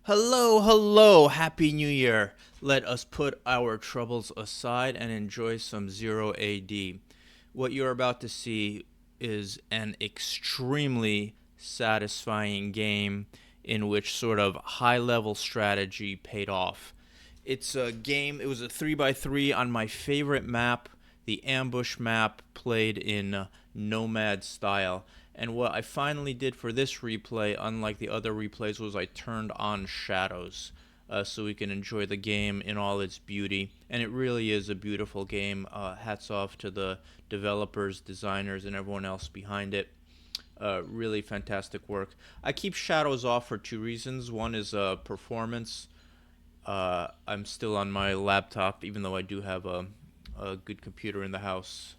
Hello, hello, Happy New Year. Let us put our troubles aside and enjoy some Zero AD. What you're about to see is an extremely satisfying game in which sort of high level strategy paid off. It's a game, it was a 3x3 on my favorite map, the ambush map played in Nomad style. And what I finally did for this replay, unlike the other replays, was I turned on shadows so we can enjoy the game in all its beauty. And it really is a beautiful game. Hats off to the developers, designers, and everyone else behind it. Really fantastic work. I keep shadows off for two reasons. One is performance. I'm still on my laptop, even though I do have a good computer in the house.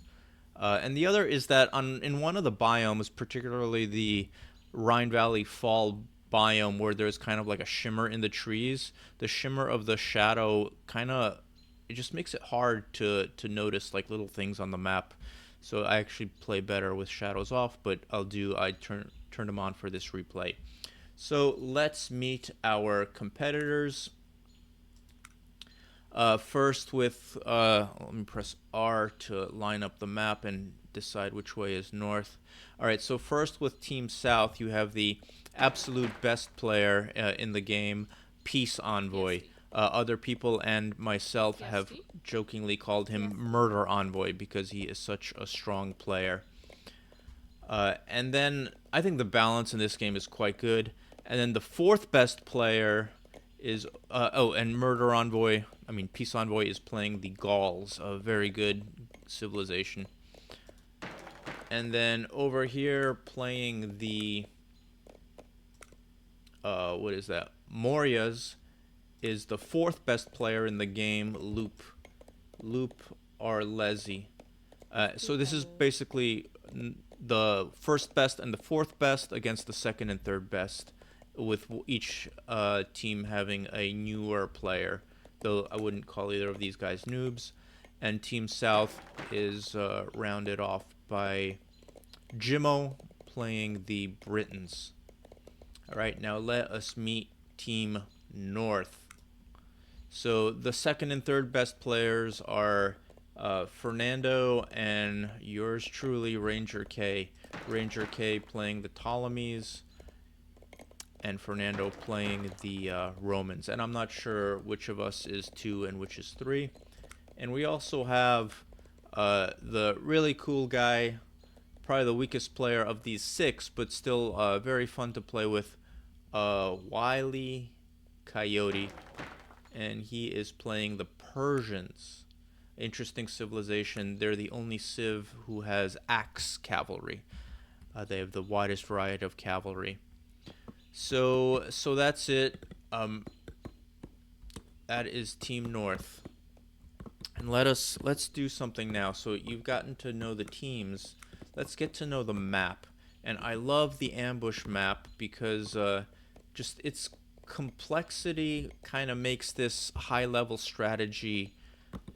And the other is that in one of the biomes, particularly the Rhine Valley Fall biome, where there's kind of like a shimmer in the trees, the shimmer of the shadow kind of it just makes it hard to notice like little things on the map. So I actually play better with shadows off, but I turn them on for this replay. So let's meet our competitors. First with, let me press R to line up the map and decide which way is north. Alright, so first with Team South, you have the absolute best player in the game, Peace Envoy. Other people and myself have jokingly called him Murder Envoy because he is such a strong player. And then I think the balance in this game is quite good. And then the fourth best player is and Murder Envoy. I mean, Peace Envoy is playing the Gauls, a very good civilization. And then over here playing the what is that? Morias is the fourth best player in the game, Loop Arlezi. So this is basically the first best and the fourth best against the second and third best, with each team having a newer player, though I wouldn't call either of these guys noobs. And Team South is rounded off by Jimmo playing the Britons. Alright, now let us meet Team North. So the second and third best players are Fernando and yours truly, Ranger K. Ranger K playing the Ptolemies, and Fernando playing the Romans. And I'm not sure which of us is 2 and which is 3. And we also have the really cool guy, probably the weakest player of these 6, but still very fun to play with, Wily Coyote. And he is playing the Persians. Interesting civilization. They're the only civ who has axe cavalry. They have the widest variety of cavalry. So that's it. That is Team North. And let's do something now. So you've gotten to know the teams. Let's get to know the map. And I love the ambush map because just its complexity kind of makes this high level strategy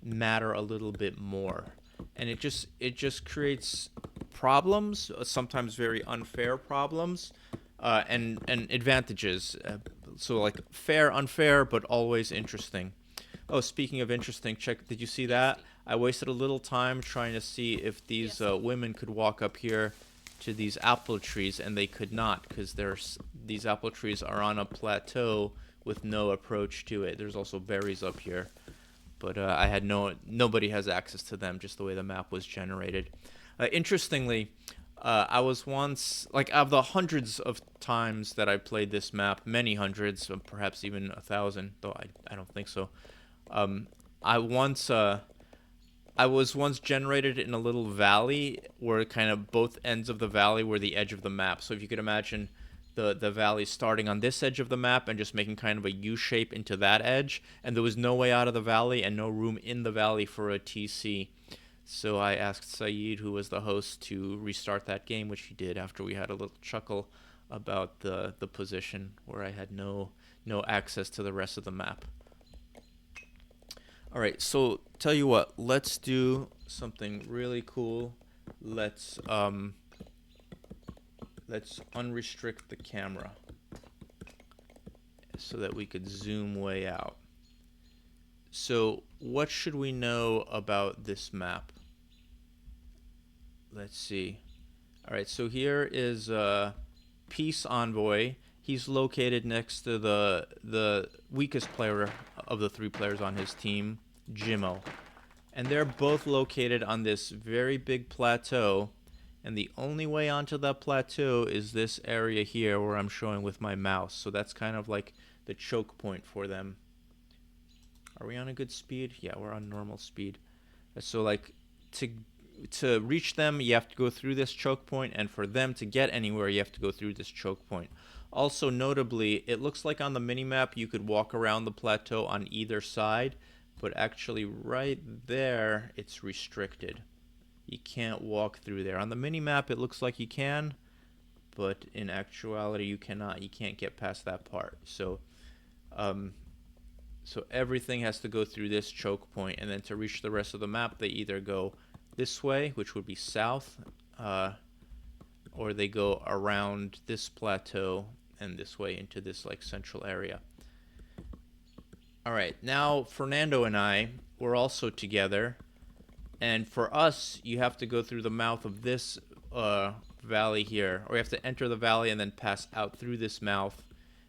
matter a little bit more. And it just creates problems, sometimes very unfair problems, and advantages. So like fair, unfair, but always interesting. Oh, speaking of interesting, check. Did you see that? I wasted a little time trying to see if these women could walk up here to these apple trees, and they could not because these apple trees are on a plateau with no approach to it. There's also berries up here, but I had nobody has access to them, just the way the map was generated. Interestingly, I was once, like, of the hundreds of times that I played this map, many hundreds, perhaps even 1,000, though I don't think so. I was once generated in a little valley where kind of both ends of the valley were the edge of the map. So if you could imagine the valley starting on this edge of the map and just making kind of a U shape into that edge, and there was no way out of the valley and no room in the valley for a TC. So I asked Saeed, who was the host, to restart that game, which he did after we had a little chuckle about the position where I had no access to the rest of the map. All right, so tell you what, let's do something really cool. Let's unrestrict the camera. so that we could zoom way out. So what should we know about this map? Let's see. All right, so here is Peace Envoy. He's located next to the weakest player of the 3 players on his team, Jimmo. And they're both located on this very big plateau. And the only way onto that plateau is this area here where I'm showing with my mouse. So that's kind of like the choke point for them. Are we on a good speed? Yeah, we're on normal speed. So like to reach them, you have to go through this choke point, and for them to get anywhere, you have to go through this choke point. Also, notably, it looks like on the minimap you could walk around the plateau on either side, but actually right there, it's restricted. You can't walk through there. On the minimap, it looks like you can, but in actuality, you cannot. You can't get past that part. So everything has to go through this choke point, and then to reach the rest of the map, they either go this way, which would be south, or they go around this plateau and this way into this like central area. All right, now Fernando and I, we're also together, and for us, you have to go through the mouth of this valley here, or you have to enter the valley and then pass out through this mouth.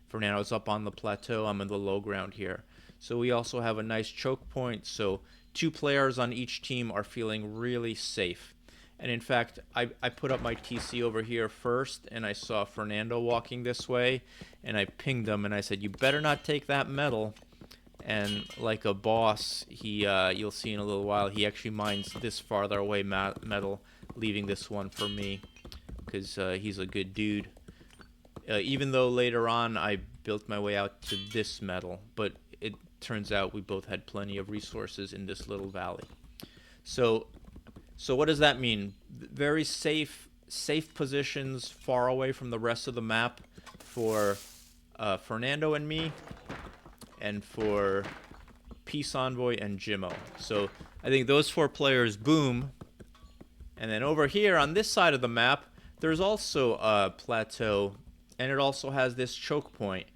Fernando's up on the plateau, I'm in the low ground here. So we also have a nice choke point, so 2 players on each team are feeling really safe. And in fact, I put up my TC over here first, and I saw Fernando walking this way, and I pinged him, and I said, you better not take that medal. And like a boss, you'll see in a little while, he actually mines this farther away medal, leaving this one for me, because he's a good dude. Even though later on I built my way out to this medal, but it turns out we both had plenty of resources in this little valley. So what does that mean? Very safe positions far away from the rest of the map for Fernando and me, and for Peace Envoy and Jimmo. So I think those 4 players boom. And then over here on this side of the map, there's also a plateau, and it also has this choke point.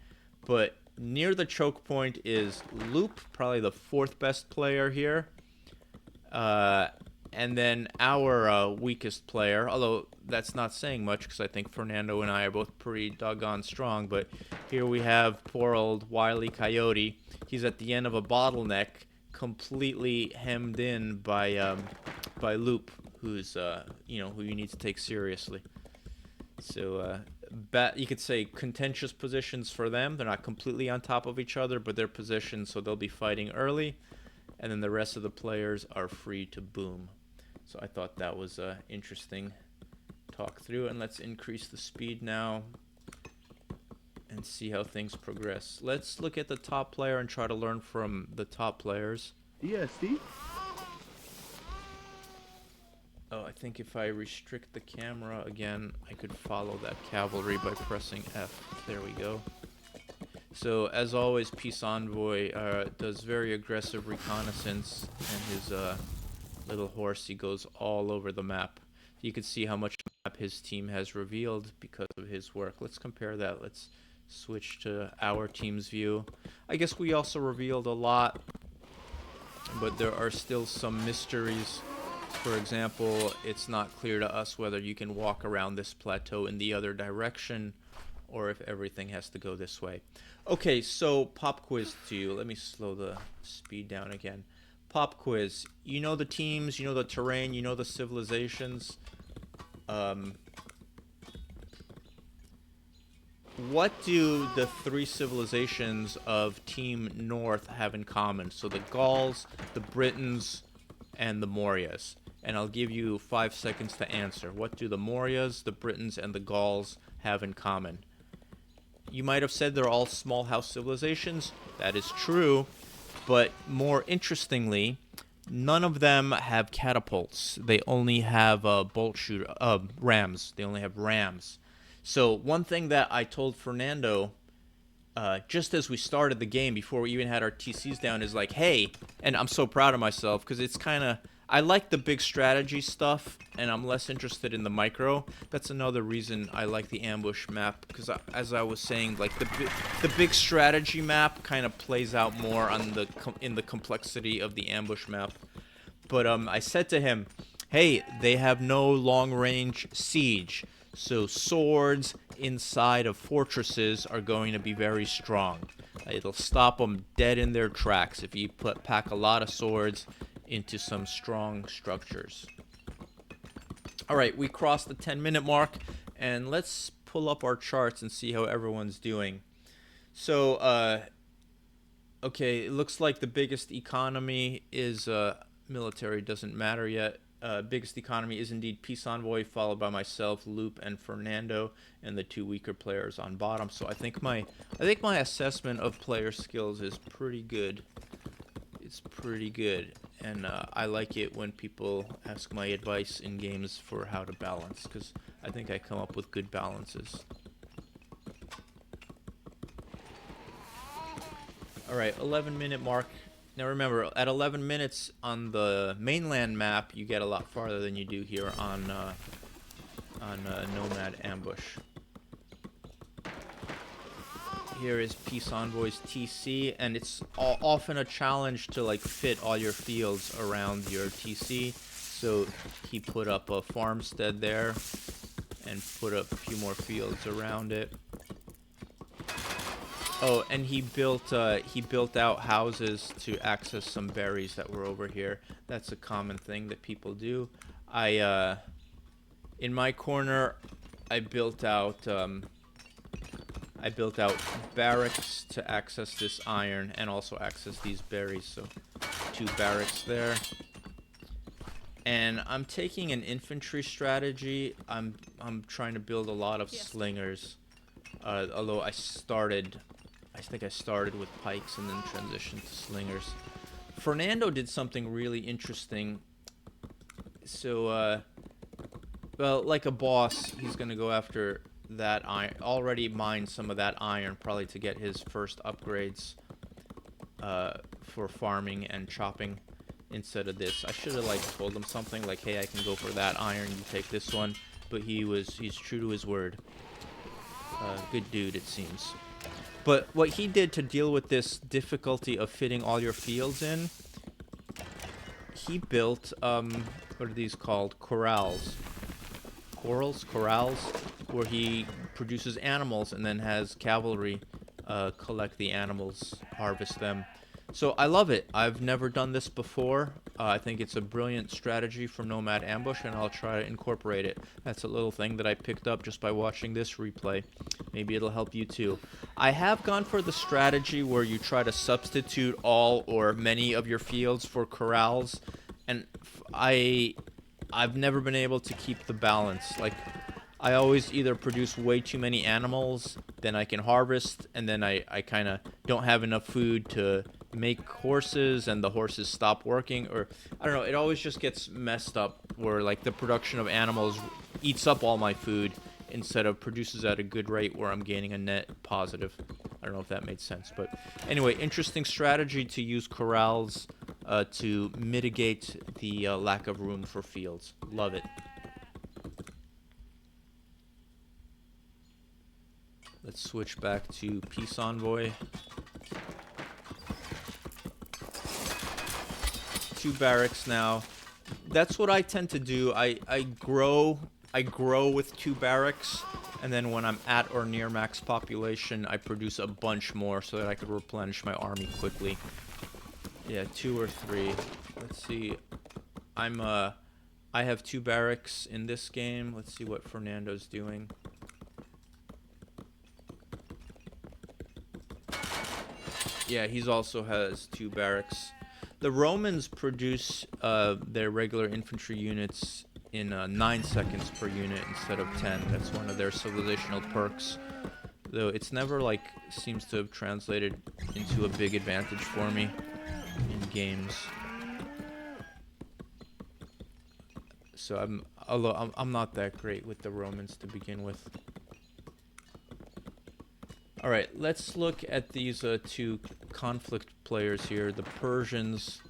But near the choke point is Loop, probably the 4th best player here. And then our weakest player, although that's not saying much because I think Fernando and I are both pretty doggone strong, but here we have poor old Wile E. Coyote. He's at the end of a bottleneck, completely hemmed in by Loop, who's who you need to take seriously. So you could say contentious positions for them. They're not completely on top of each other, but they're positioned so they'll be fighting early, and then the rest of the players are free to boom. So I thought that was interesting talk through, and let's increase the speed now and see how things progress. Let's look at the top player and try to learn from the top players. Yeah, Steve? Oh, I think if I restrict the camera again, I could follow that cavalry by pressing F. There we go. So, as always, Peace Envoy does very aggressive reconnaissance, and his little horse, he goes all over the map. You can see how much map his team has revealed because of his work. Let's compare that. Let's switch to our team's view. I guess we also revealed a lot, but there are still some mysteries. For example, it's not clear to us whether you can walk around this plateau in the other direction or if everything has to go this way. Okay, so pop quiz to you. Let me slow the speed down again. Pop quiz. You know the teams, you know the terrain, you know the civilizations. What do the 3 civilizations of Team North have in common? So the Gauls, the Britons, and the Mauryas. And I'll give you 5 seconds to answer. What do the Mauryas, the Britons, and the Gauls have in common? You might have said they're all small house civilizations. That is true. But more interestingly, none of them have catapults. They only have rams. They only have rams. So one thing that I told Fernando just as we started the game, before we even had our TCs down, is like, hey, and I'm so proud of myself because it's kind of, I like the big strategy stuff, and I'm less interested in the micro. That's another reason I like the ambush map, because as I was saying, like the big strategy map kind of plays out more on in the complexity of the ambush map. But I said to him, "Hey, they have no long-range siege, so swords inside of fortresses are going to be very strong. It'll stop them dead in their tracks if you pack a lot of swords into some strong structures." All right, we crossed the 10-minute mark, and let's pull up our charts and see how everyone's doing. So, okay, it looks like the biggest economy is military doesn't matter yet. Biggest economy is indeed Peace Envoy, followed by myself, Loop, and Fernando, and the two weaker players on bottom. So I think my assessment of player skills is pretty good. It's pretty good, and I like it when people ask my advice in games for how to balance, because I think I come up with good balances. All right, 11-minute mark. Now remember, at 11 minutes on the mainland map, you get a lot farther than you do here on Nomad Ambush. Here is Peace Envoy's TC, and it's often a challenge to like fit all your fields around your TC. So he put up a farmstead there and put up a few more fields around it. Oh, and he built out houses to access some berries that were over here. That's a common thing that people do. In my corner, I built out barracks to access this iron and also access these berries. So 2 barracks there. And I'm taking an infantry strategy. I'm trying to build a lot of slingers. Although I think I started with pikes and then transitioned to slingers. Fernando did something really interesting. So, well, like a boss, he's gonna go after that iron. Already mined some of that iron, probably to get his first upgrades for farming and chopping instead of this. I should have like told him something like, "Hey, I can go for that iron. You take this one." But he's true to his word. Good dude, it seems. But what he did to deal with this difficulty of fitting all your fields in, he built, what are these called? Corrals, where he produces animals and then has cavalry collect the animals, harvest them. So I love it. I've never done this before. I think it's a brilliant strategy from Nomad Ambush, and I'll try to incorporate it. That's a little thing that I picked up just by watching this replay. Maybe it'll help you too. I have gone for the strategy where you try to substitute all or many of your fields for corrals, and I've never been able to keep the balance. Like, I always either produce way too many animals, then I can harvest, and then I kind of don't have enough food to make horses, and the horses stop working, or I don't know, it always just gets messed up where like the production of animals eats up all my food instead of produces at a good rate where I'm gaining a net positive. I don't know if that made sense, but anyway, interesting strategy to use corrals to mitigate the lack of room for fields. Love it. Let's switch back to Peace Envoy. 2 barracks now. That's what I tend to do. I grow with 2 barracks, and then when I'm at or near max population, I produce a bunch more so that I could replenish my army quickly. Yeah, 2 or 3. Let's see. I have 2 barracks in this game. Let's see what Fernando's doing. Yeah, he's also has 2 barracks. The Romans produce their regular infantry units in 9 seconds per unit instead of 10. That's one of their civilizational perks. Though it's never like seems to have translated into a big advantage for me in games. So I'm not that great with the Romans to begin with. All right, let's look at these 2 conflict players here, the Persians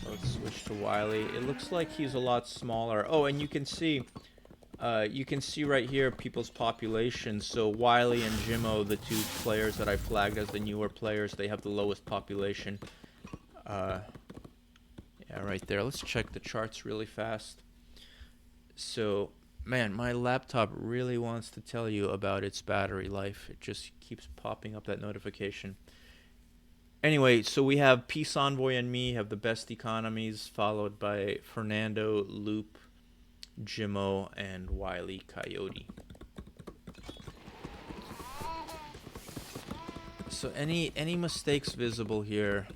Let's switch to Wily. It looks like he's a lot smaller. Oh, and you can see right here people's population. So Wily and Jimmo, the two players that I flagged as the newer players, they have the lowest population. Yeah, right there. Let's check the charts really fast. So, man, my laptop really wants to tell you about its battery life. It just keeps popping up that notification. Anyway, so we have Peace Envoy and me have the best economies, followed by Fernando, Loop, Jimmo, and Wily Coyote. So any mistakes visible here?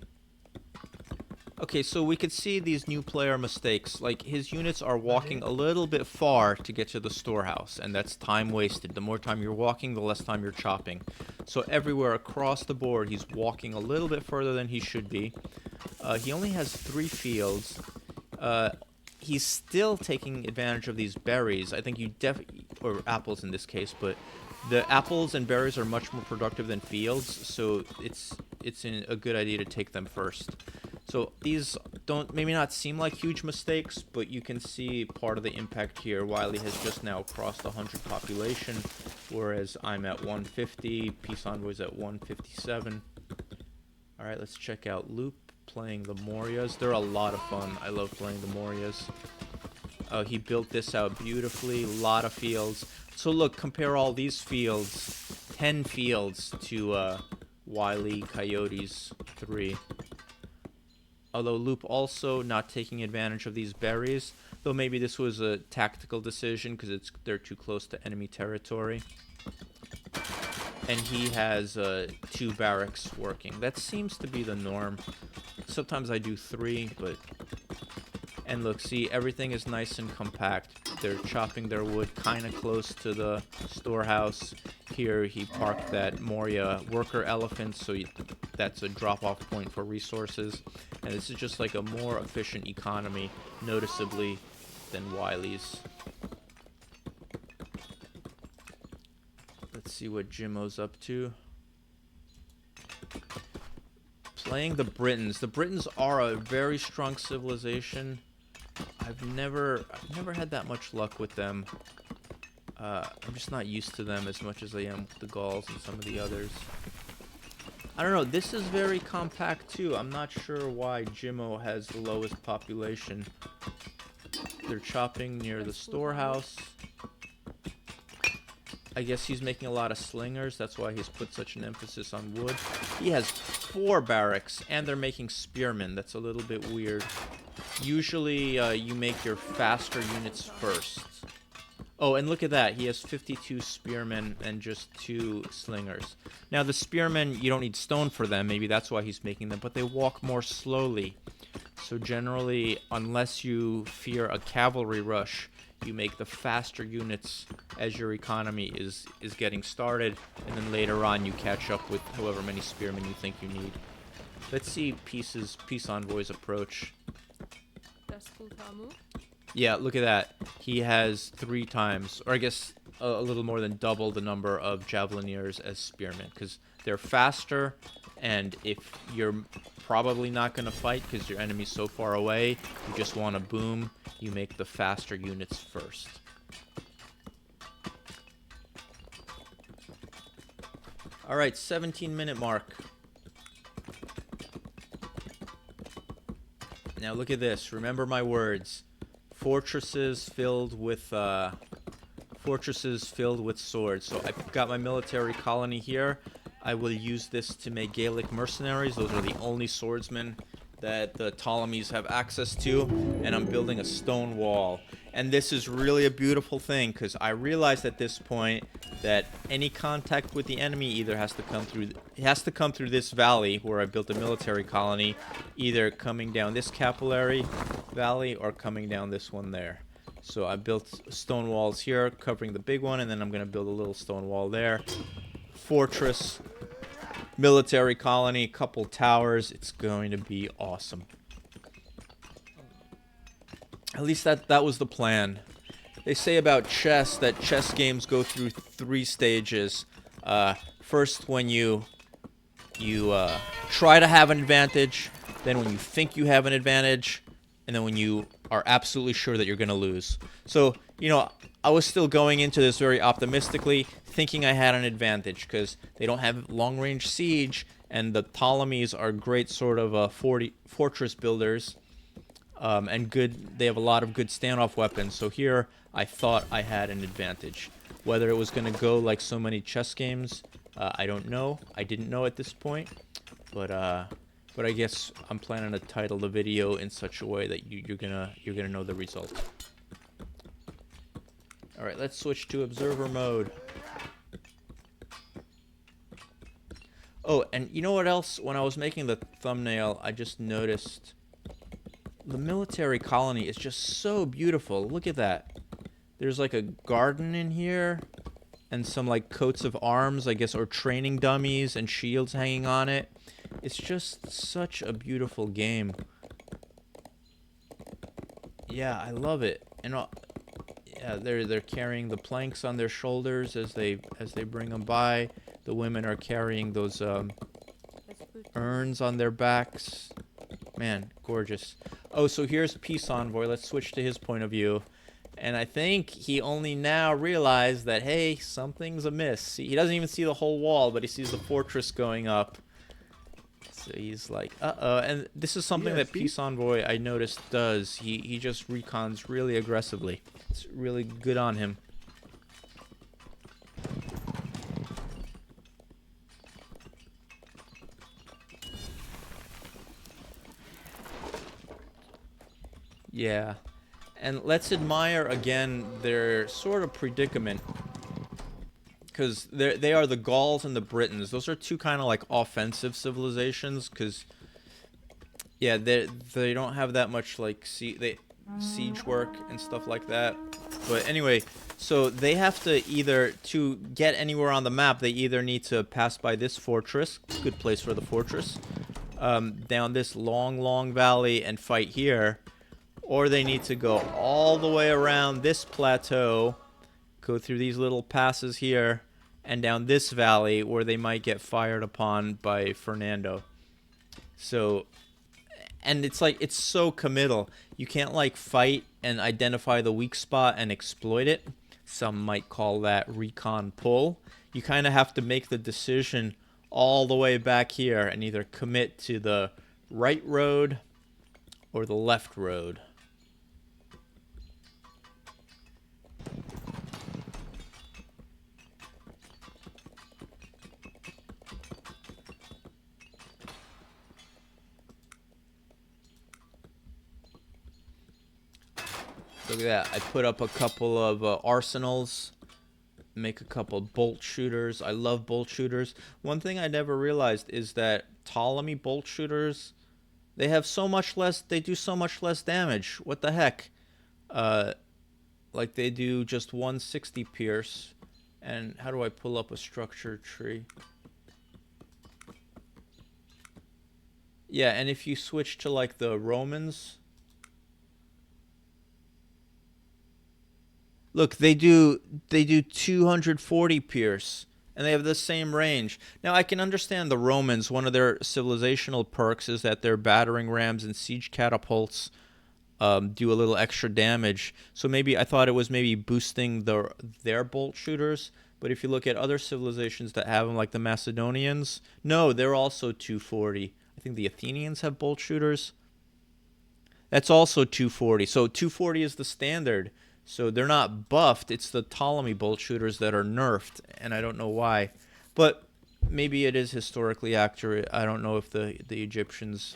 Okay, so we could see these new player mistakes. Like, his units are walking a little bit far to get to the storehouse, and that's time wasted. The more time you're walking, the less time you're chopping. So everywhere across the board, he's walking a little bit further than he should be. He only has 3 fields. He's still taking advantage of these berries. I think you or apples in this case, but the apples and berries are much more productive than fields, so it's a good idea to take them first. So these don't maybe not seem like huge mistakes, but you can see part of the impact here. Wily has just now crossed 100 population, whereas I'm at 150. Peace Envoy's at 157. All right, let's check out Loop playing the Morias. They're a lot of fun. I love playing the Morias. He built this out beautifully. A lot of fields. So look, compare all these fields. 10 fields to Wily Coyote's 3. Although Loop also not taking advantage of these berries, though maybe this was a tactical decision because they're too close to enemy territory. And he has 2 barracks working. That seems to be the norm. Sometimes I do 3, but... And look, see, everything is nice and compact. They're chopping their wood kind of close to the storehouse. Here he parked that Moria worker elephant, so that's a drop-off point for resources. And this is just like a more efficient economy, noticeably, than Wily's. Let's see what Jimmo's up to. Playing the Britons. The Britons are a very strong civilization. I've never had that much luck with them. I'm just not used to them as much as I am with the Gauls and some of the others. I don't know, this is very compact too. I'm not sure why Jimmo has the lowest population. They're chopping near the storehouse. I guess he's making a lot of slingers, that's why he's put such an emphasis on wood. He has 4 barracks, and they're making spearmen. That's a little bit weird. Usually, you make your faster units first. Oh, and look at that. He has 52 spearmen and just 2 slingers. Now, the spearmen, you don't need stone for them. Maybe that's why he's making them, but they walk more slowly. So generally, unless you fear a cavalry rush, you make the faster units as your economy is getting started, and then later on you catch up with however many spearmen you think you need. Let's see Peace Envoy's approach. Yeah, look at that. He has 3 times, or I guess a little more than double the number of javelineers as spearmen, because they're faster, and if you're probably not going to fight because your enemy's so far away, you just want to boom, you make the faster units first. Alright, 17-minute mark. Now look at this. Remember my words. Fortresses filled with swords. So I've got my military colony here. I will use this to make Gaelic mercenaries. Those are the only swordsmen that the Ptolemies have access to. And I'm building a stone wall. And this is really a beautiful thing, because I realized at this point that any contact with the enemy either has to come through this valley where I built a military colony, either coming down this capillary valley or coming down this one there. So I built stone walls here covering the big one, and then I'm going to build a little stone wall there. Fortress, military colony, couple towers. It's going to be awesome. At least that was the plan. They say about chess that chess games go through 3 stages. First, when you try to have an advantage, then when you think you have an advantage, and then when you are absolutely sure that you're going to lose. So, you know, I was still going into this very optimistically, thinking I had an advantage because they don't have long-range siege, and the Ptolemies are great sort of fortress builders, and good. They have a lot of good standoff weapons. So here, I thought I had an advantage. Whether it was going to go like so many chess games, I don't know. I didn't know at this point, but I guess I'm planning to title the video in such a way that you're gonna know the result. All right, let's switch to observer mode. Oh, and you know what else? When I was making the thumbnail, I just noticed the military colony is just so beautiful. Look at that. There's like a garden in here and some like coats of arms, I guess, or training dummies and shields hanging on it. It's just such a beautiful game. Yeah, I love it. And yeah, they're carrying the planks on their shoulders as they bring them by. The women are carrying those urns on their backs. Man, gorgeous. Oh, so here's Peace Envoy. Let's switch to his point of view. And I think he only now realized that, hey, something's amiss. He doesn't even see the whole wall, but he sees the fortress going up. So he's like, uh-oh. And this is something that Peace Envoy, I noticed, does. He just recons really aggressively. It's really good on him. Yeah. And let's admire, again, their sort of predicament. Because they are the Gauls and the Britons. Those are two kind of like offensive civilizations. Because, yeah, they don't have that much like siege work and stuff like that. But anyway, so they have to to get anywhere on the map, they either need to pass by this fortress. Good place for the fortress. Down this long valley and fight here. Or they need to go all the way around this plateau, go through these little passes here, and down this valley where they might get fired upon by Fernando. So, and it's like, it's so committal. You can't like fight and identify the weak spot and exploit it. Some might call that recon pull. You kind of have to make the decision all the way back here and either commit to the right road or the left road. Look at that. I put up a couple of arsenals, make a couple bolt shooters. I love bolt shooters. One thing I never realized is that Ptolemy bolt shooters, they have so much less, they do so much less damage. What the heck? Like they do just 160 pierce. And how do I pull up a structure tree? Yeah, and if you switch to like the Romans, look, they do 240 pierce, and they have the same range. Now, I can understand the Romans. One of their civilizational perks is that their battering rams and siege catapults do a little extra damage. So maybe I thought it was maybe boosting their bolt shooters. But if you look at other civilizations that have them, like the Macedonians, no, they're also 240. I think the Athenians have bolt shooters. That's also 240. So 240 is the standard. So they're not buffed. It's the Ptolemy bolt shooters that are nerfed, and I don't know why. But maybe it is historically accurate. I don't know if the Egyptians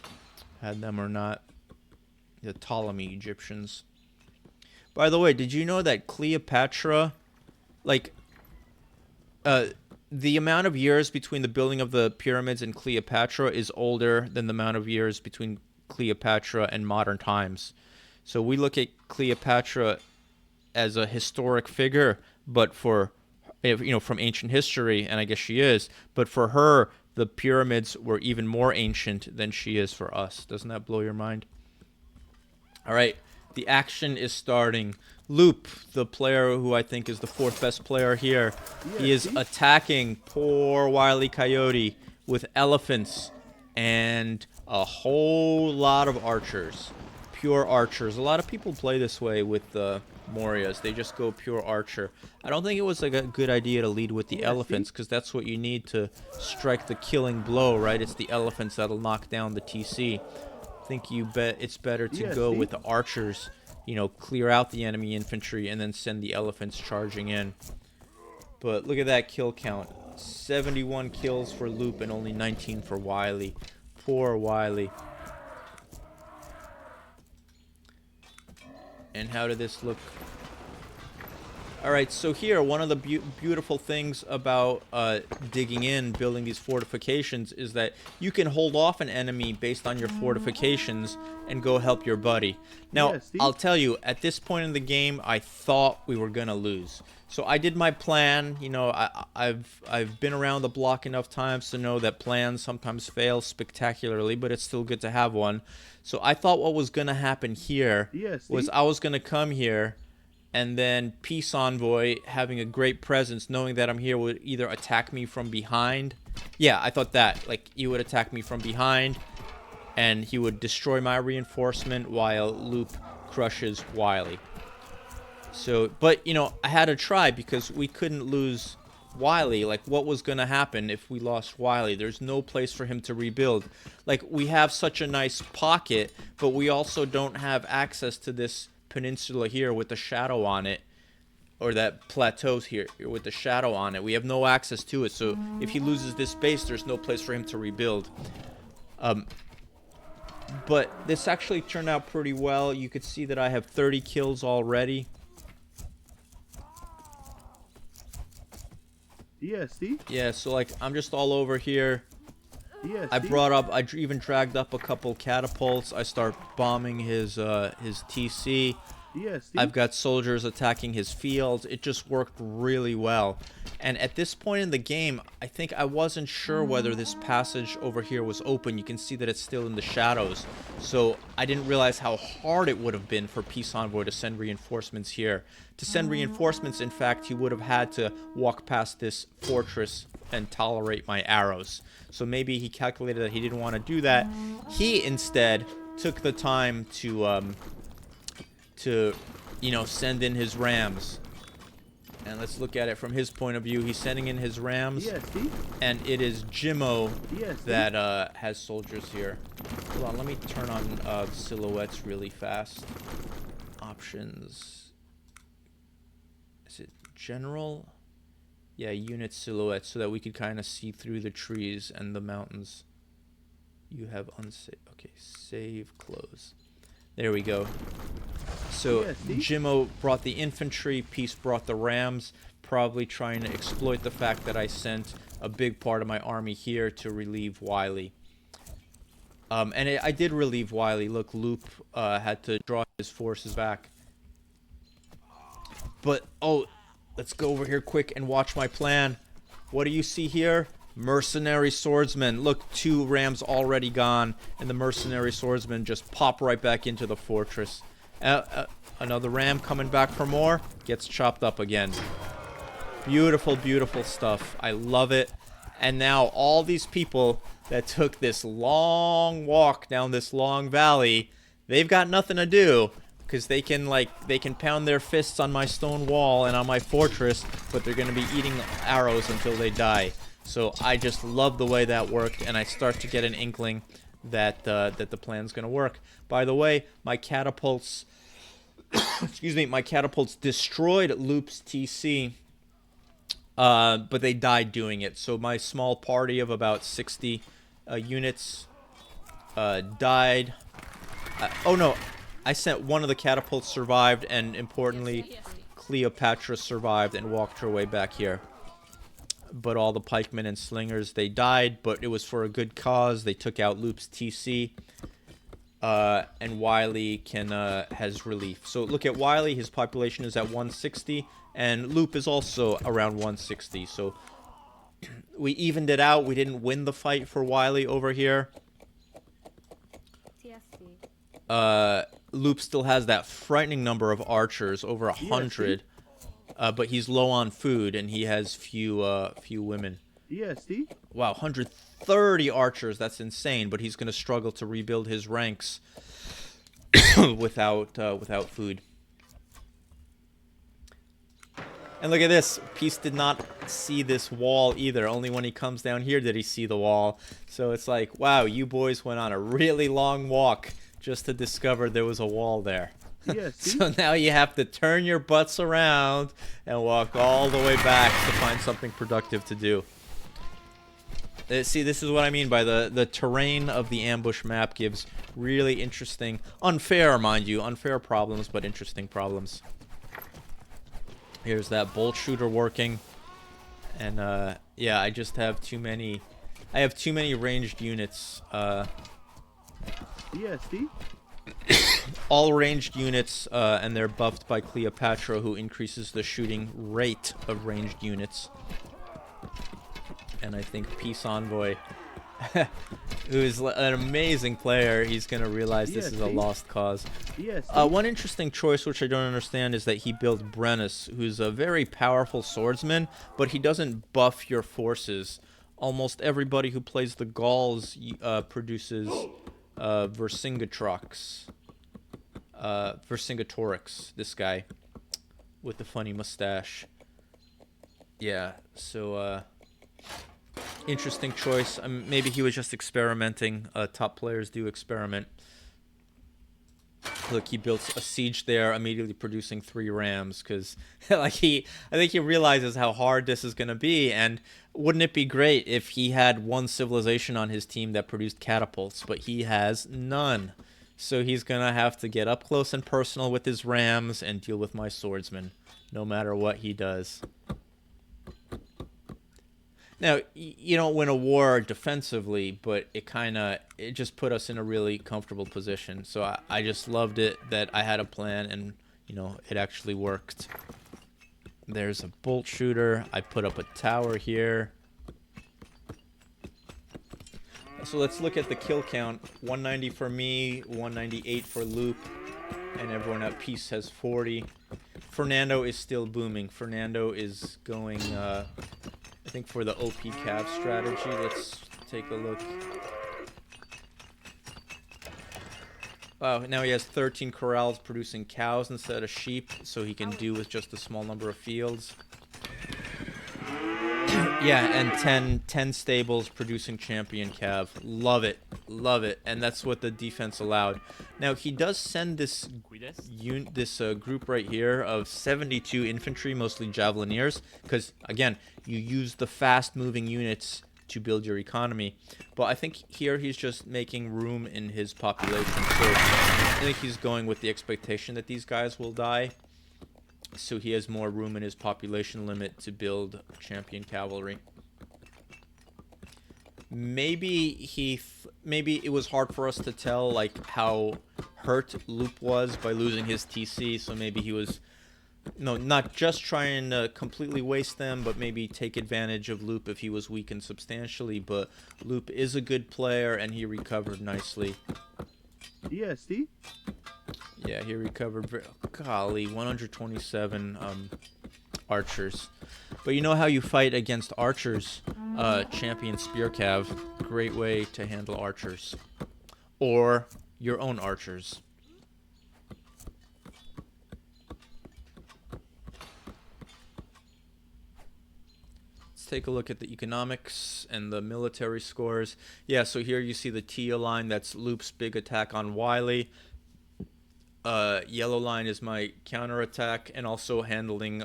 had them or not. The Ptolemy Egyptians. By the way, did you know that Cleopatra, like, the amount of years between the building of the pyramids and Cleopatra is older than the amount of years between Cleopatra and modern times. So we look at Cleopatra as a historic figure, but for, you know, from ancient history, and I guess she is, but for her, the pyramids were even more ancient than she is for us. Doesn't that blow your mind? All right, the action is starting. Loop, the player who I think is the fourth best player here, he is attacking poor Wile E. Coyote with elephants and a whole lot of archers. pure archers. A lot of people play this way with the Morias. They just go pure archer. I don't think it was like a good idea to lead with the Yeah, elephants, because that's what you need to strike the killing blow, right? It's the elephants that'll knock down the TC. I think it's better to Yeah, go see? with the archers, you know, clear out the enemy infantry and then send the elephants charging in. But look at that kill count. 71 kills for Loop and only 19 for Wily. Poor Wily. And how did this look? Alright, so here, one of the beautiful things about digging in, building these fortifications, is that you can hold off an enemy based on your fortifications and go help your buddy. Now, Yeah, see? I'll tell you, at this point in the game, I thought we were going to lose. So I did my plan. You know, I've been around the block enough times to know that plans sometimes fail spectacularly, but it's still good to have one. So I thought what was going to happen here Yeah, was see? I was going to come here, and then Peace Envoy, having a great presence, knowing that I'm here, would either attack me from behind. Yeah, I thought that. Like, he would attack me from behind, and he would destroy my reinforcement while Loop crushes Wily. So, but, you know, I had to try because we couldn't lose Wily. Like, what was going to happen if we lost Wily? There's no place for him to rebuild. Like, we have such a nice pocket, but we also don't have access to this peninsula here with the shadow on it, or that plateau here with the shadow on it. We have no access to it, so if he loses this base, there's no place for him to rebuild. But this actually turned out pretty well. You could see that I have 30 kills already. Yeah, see? Yeah, so like I'm just all over here. Yeah, I see? even dragged up a couple catapults. I start bombing his TC. Yeah, see? I've got soldiers attacking his fields. It just worked really well. And at this point in the game, I think I wasn't sure whether this passage over here was open. You can see that it's still in the shadows. So I didn't realize how hard it would have been for Peace Envoy to send reinforcements here. To send reinforcements, in fact, he would have had to walk past this fortress and tolerate my arrows. So maybe he calculated that he didn't want to do that. He instead took the time to you know, send in his rams. And let's look at it from his point of view. He's sending in his rams, Yeah, see? and it is Jimmo Yeah, see? that has soldiers here. Hold on, let me turn on silhouettes really fast. Options. Is it general? Yeah, unit silhouette, so that we could kind of see through the trees and the mountains. You have unsafe. Okay, save, close. There we go. So Yeah, see? Jimmo brought the infantry, Peace brought the rams, probably trying to exploit the fact that I sent a big part of my army here to relieve Wily. I did relieve Wily. Look, Loop had to draw his forces back. But, oh, let's go over here quick and watch my plan. What do you see here? Mercenary swordsman. Look, 2 rams already gone, and the mercenary swordsman just pop right back into the fortress. Another ram coming back for more. Gets chopped up again. Beautiful, beautiful stuff. I love it. And now all these people that took this long walk down this long valley, they've got nothing to do. Because they can pound their fists on my stone wall and on my fortress, but they're going to be eating arrows until they die. So I just love the way that worked, and I start to get an inkling that the plan's going to work. By the way, my catapults, excuse me, my catapults destroyed Loop's TC, but they died doing it. So my small party of about 60 units died. Oh no, I sent one of the catapults survived, and importantly, Cleopatra survived and walked her way back here. But all the pikemen and slingers, they died, but it was for a good cause. They took out Loop's TC, and Wily has relief. So look at Wily, his population is at 160, and Loop is also around 160. So we evened it out. We didn't win the fight for Wily over here. Loop still has that frightening number of archers, over 100. But he's low on food, and he has few women. Yeah, see? Wow, 130 archers. That's insane, but he's going to struggle to rebuild his ranks. without food. And look at this. Peace did not see this wall either. Only when he comes down here did he see the wall. So it's like, wow, you boys went on a really long walk just to discover there was a wall there. Yes. So now you have to turn your butts around and walk all the way back to find something productive to do. See, this is what I mean by the terrain of the ambush map gives really interesting, unfair, mind you, unfair problems, but interesting problems. Here's that bolt shooter working. And, yeah, I just have too many... I have too many ranged units. ESD. All ranged units, and they're buffed by Cleopatra, who increases the shooting rate of ranged units. And I think Peace Envoy, who is an amazing player, he's going to realize this is a lost cause. One interesting choice, which I don't understand, is that he built Brennus, who's a very powerful swordsman, but he doesn't buff your forces. Almost everybody who plays the Gauls produces Vercingetorix. Vercingetorix, this guy with the funny mustache. Yeah, so interesting choice. Maybe he was just experimenting. Top players do experiment. Look, he built a siege there, immediately producing 3 rams, because I think he realizes how hard this is going to be. And wouldn't it be great if he had one civilization on his team that produced catapults, but he has none. So he's going to have to get up close and personal with his rams and deal with my swordsmen, no matter what he does. Now, you don't win a war defensively, but it just put us in a really comfortable position. So I just loved it that I had a plan and, it actually worked. There's a bolt shooter. I put up a tower here. So let's look at the kill count. 190 for me, 198 for Loop, and everyone at Peace has 40. Fernando is still booming. Fernando is going... I think for the OP Cav strategy. Let's take a look. Wow, now he has 13 corrals producing cows instead of sheep, so he can do with just a small number of fields. Yeah, and 10 stables producing champion cav. Love it. Love it. And that's what the defense allowed. Now, he does send this group right here of 72 infantry, mostly javelineers, because, again, you use the fast-moving units to build your economy. But I think here he's just making room in his population. So I think he's going with the expectation that these guys will die. So he has more room in his population limit to build champion cavalry. Maybe maybe it was hard for us to tell like how hurt Loop was by losing his TC. So maybe he was not just trying to completely waste them, but maybe take advantage of Loop if he was weakened substantially. But Loop is a good player, and he recovered nicely. ESD. Yeah, he recovered. Golly, 127 archers. But you know how you fight against archers? Champion Spear Cav. Great way to handle archers. Or your own archers. Let's take a look at the economics and the military scores. Yeah, so here you see the teal line. That's Loop's big attack on Wiley. Yellow line is my counterattack and also handling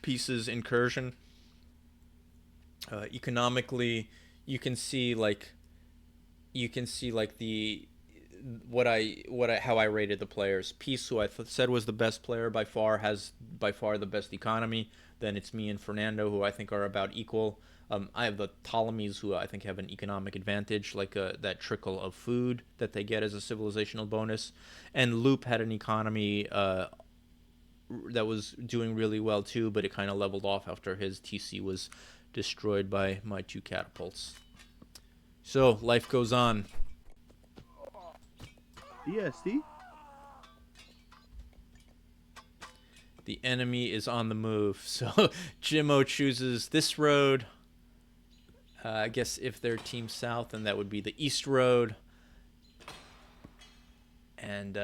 Peace's incursion. Economically, you can see like the how I rated the players. Peace, who I said was the best player by far, has by far the best economy. Then it's me and Fernando, who I think are about equal. I have the Ptolemies, who I think have an economic advantage, like that trickle of food that they get as a civilizational bonus. And Loop had an economy that was doing really well too, but it kind of leveled off after his TC was destroyed by my 2 catapults. So, life goes on. ESD. The enemy is on the move. So, Jimmo chooses this road. I guess if they're Team South, then that would be the East Road. and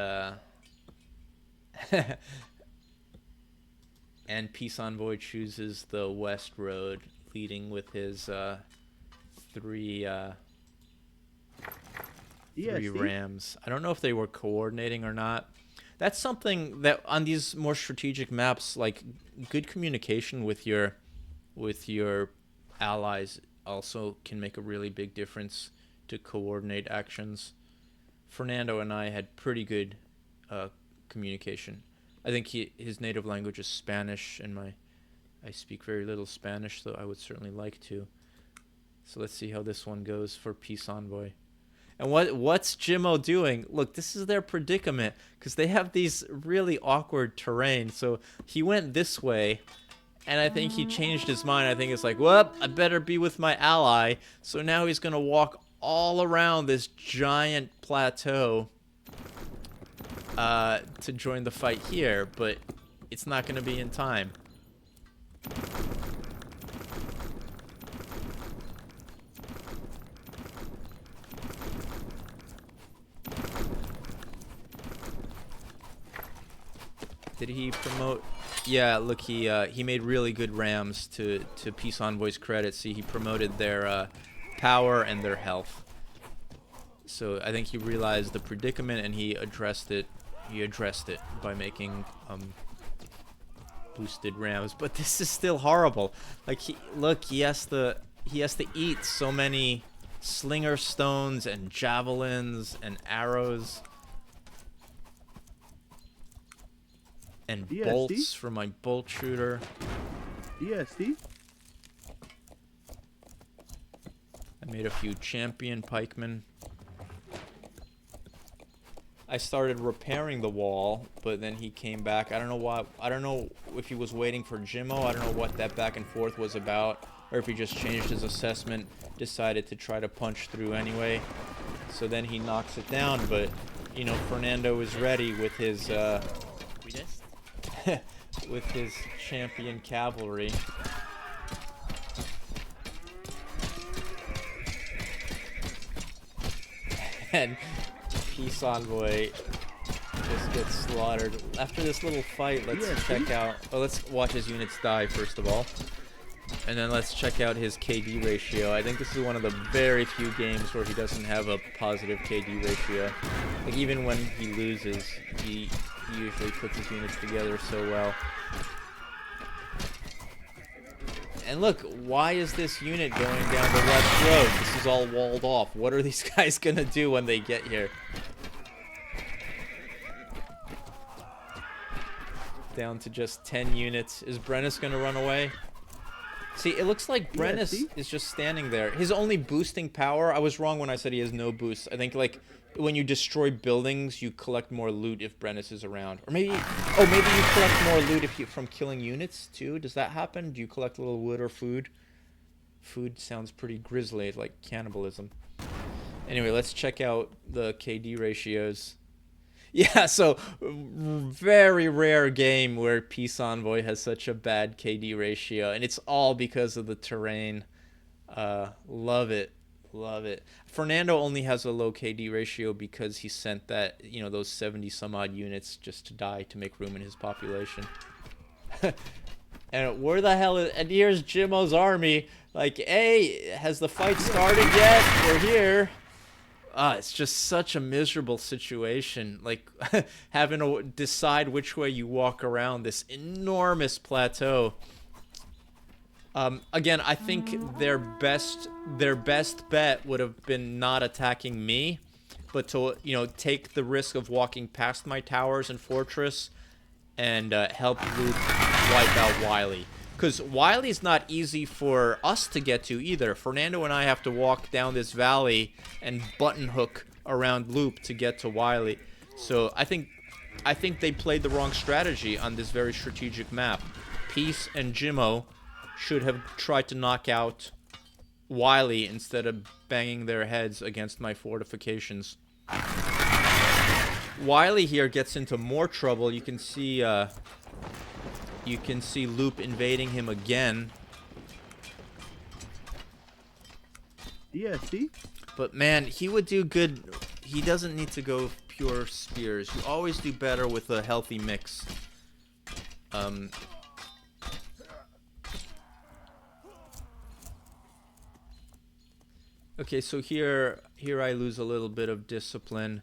and Peace Envoy chooses the west road, leading with his three EST? rams. I don't know if they were coordinating or not. That's something that on these more strategic maps, like good communication with your allies also can make a really big difference to coordinate actions. Fernando and I had pretty good communication. I think his native language is Spanish, and I speak very little Spanish, though I would certainly like to. So let's see how this one goes for Peace Envoy. And what's Jimmo doing? Look, this is their predicament, because they have these really awkward terrain. So he went this way, and I think he changed his mind. I think it's like, well, I better be with my ally. So now he's going to walk all around this giant plateau to join the fight here, but it's not going to be in time. Did he promote? Yeah, look, he made really good rams to Peace Envoy's credit. See, he promoted their power and their health. So I think he realized the predicament and he addressed it. He addressed it by making boosted rams. But this is still horrible. Like he has to eat so many slinger stones and javelins and arrows. And EST? bolts for my bolt shooter. EST? I made a few champion pikemen. I started repairing the wall, but then he came back. I don't know why. I don't know if he was waiting for Jimmo. I don't know what that back and forth was about, or if he just changed his assessment, decided to try to punch through anyway. So then he knocks it down, but you know, Fernando is ready with his with his champion cavalry. And Peace Envoy just gets slaughtered. After this little fight, let's check out... Oh, let's watch his units die, first of all. And then let's check out his KD ratio. I think this is one of the very few games where he doesn't have a positive KD ratio. Like, even when he loses, he usually puts his units together so well. And look, why is this unit going down the left road? This is all walled off. What are these guys gonna do when they get here? Down to just 10 units. Is Brennus gonna run away? See, it looks like Brennus is just standing there. His only boosting power, I was wrong when I said he has no boost. I think, like, when you destroy buildings, you collect more loot if Brennus is around. Or maybe, oh, maybe you collect more loot if you from killing units, too? Does that happen? Do you collect a little wood or food? Food sounds pretty grisly, like cannibalism. Anyway, let's check out the KD ratios. Yeah, so very rare game where Peace Envoy has such a bad KD ratio, and it's all because of the terrain. Love it. Love it. Fernando only has a low KD ratio because he sent that, you know, those 70 some odd units just to die to make room in his population. And where the hell is... And here's Jimmo's army. Like, hey, has the fight started yet? We're here. It's just such a miserable situation. Like, having to decide which way you walk around this enormous plateau. Again, I think their best bet would have been not attacking me, but to, you know, take the risk of walking past my towers and fortress and help Luke wipe out Wily. Because Wily's not easy for us to get to either. Fernando and I have to walk down this valley and button hook around Loop to get to Wily. So I think they played the wrong strategy on this very strategic map. Peace and Jimmo should have tried to knock out Wily instead of banging their heads against my fortifications. Wily here gets into more trouble. You can see Loop invading him again. EST? But man, he would do good. He doesn't need to go pure spears. You always do better with a healthy mix. Okay, so here I lose a little bit of discipline.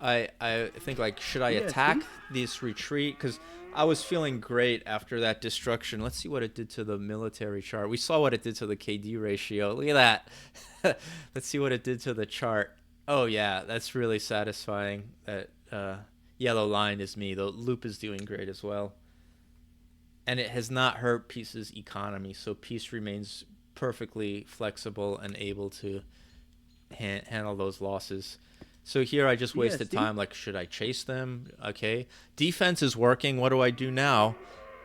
I think, like, should I attack this retreat? Because I was feeling great after that destruction. Let's see what it did to the military chart. We saw what it did to the KD ratio. Look at that. Let's see what it did to the chart. Oh yeah, that's really satisfying. That yellow line is me. The loop is doing great as well. And it has not hurt Peace's economy, so Peace remains perfectly flexible and able to handle those losses. So here I just wasted time. Like, should I chase them? Okay, defense is working. What do I do now?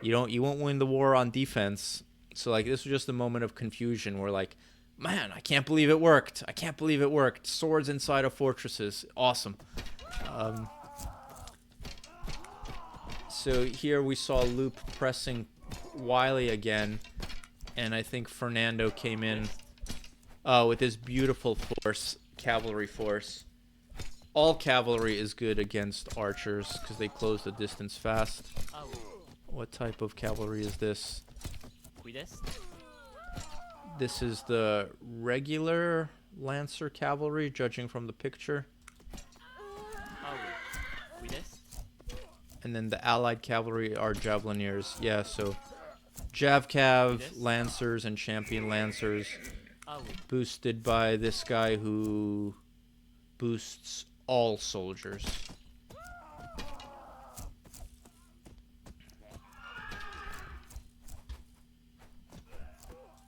You won't win the war on defense. So, like, this was just a moment of confusion where, like, man, I can't believe it worked. I can't believe it worked. Swords inside of fortresses, awesome. So here we saw Loop pressing Wily again, and I think Fernando came in with his beautiful force, cavalry force. All cavalry is good against archers because they close the distance fast. What type of cavalry is this? This is the regular Lancer cavalry, judging from the picture. And then the allied cavalry are Javelineers. Yeah, so Javcav, Lancers, and Champion Lancers. Boosted by this guy who boosts all soldiers.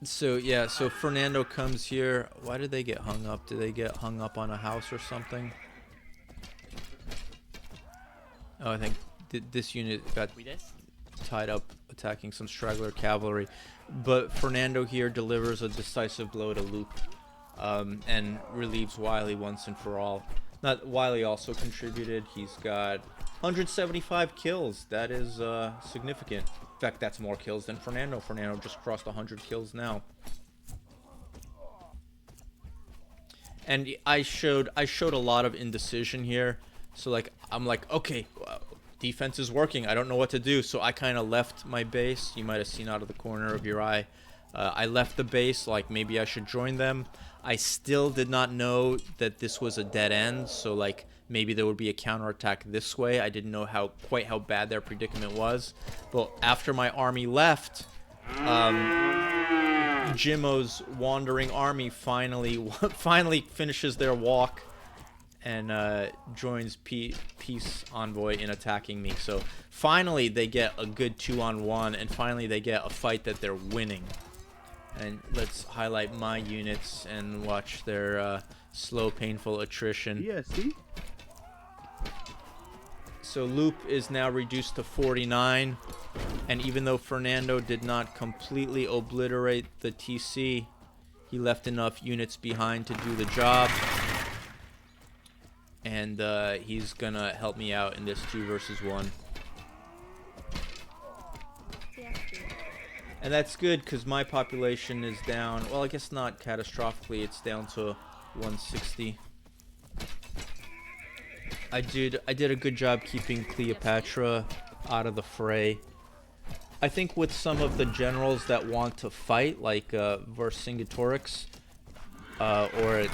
So yeah, so Fernando comes here. Why did they get hung up? Did they get hung up on a house or something? Oh, I think this unit got tied up attacking some straggler cavalry. But Fernando here delivers a decisive blow to Loop and relieves Wily once and for all. Wily also contributed. He's got 175 kills. That is significant. In fact, that's more kills than Fernando. Fernando just crossed 100 kills now. And I showed a lot of indecision here. So, like, I'm like, okay, defense is working. I don't know what to do. So I kind of left my base. You might have seen out of the corner of your eye. I left the base, like maybe I should join them. I still did not know that this was a dead end. So, like, maybe there would be a counterattack this way. I didn't know quite how bad their predicament was. But after my army left, Jimmo's wandering army finally finishes their walk and joins Peace Envoy in attacking me. So finally they get a good 2-on-1, and finally they get a fight that they're winning. And let's highlight my units and watch their slow, painful attrition. Yeah, see? So Loop is now reduced to 49, and even though Fernando did not completely obliterate the TC, he left enough units behind to do the job. And he's gonna help me out in this 2 versus 1. And that's good because my population is down. Well, I guess not catastrophically. It's down to 160. I did a good job keeping Cleopatra out of the fray. I think with some of the generals that want to fight, like Vercingetorix or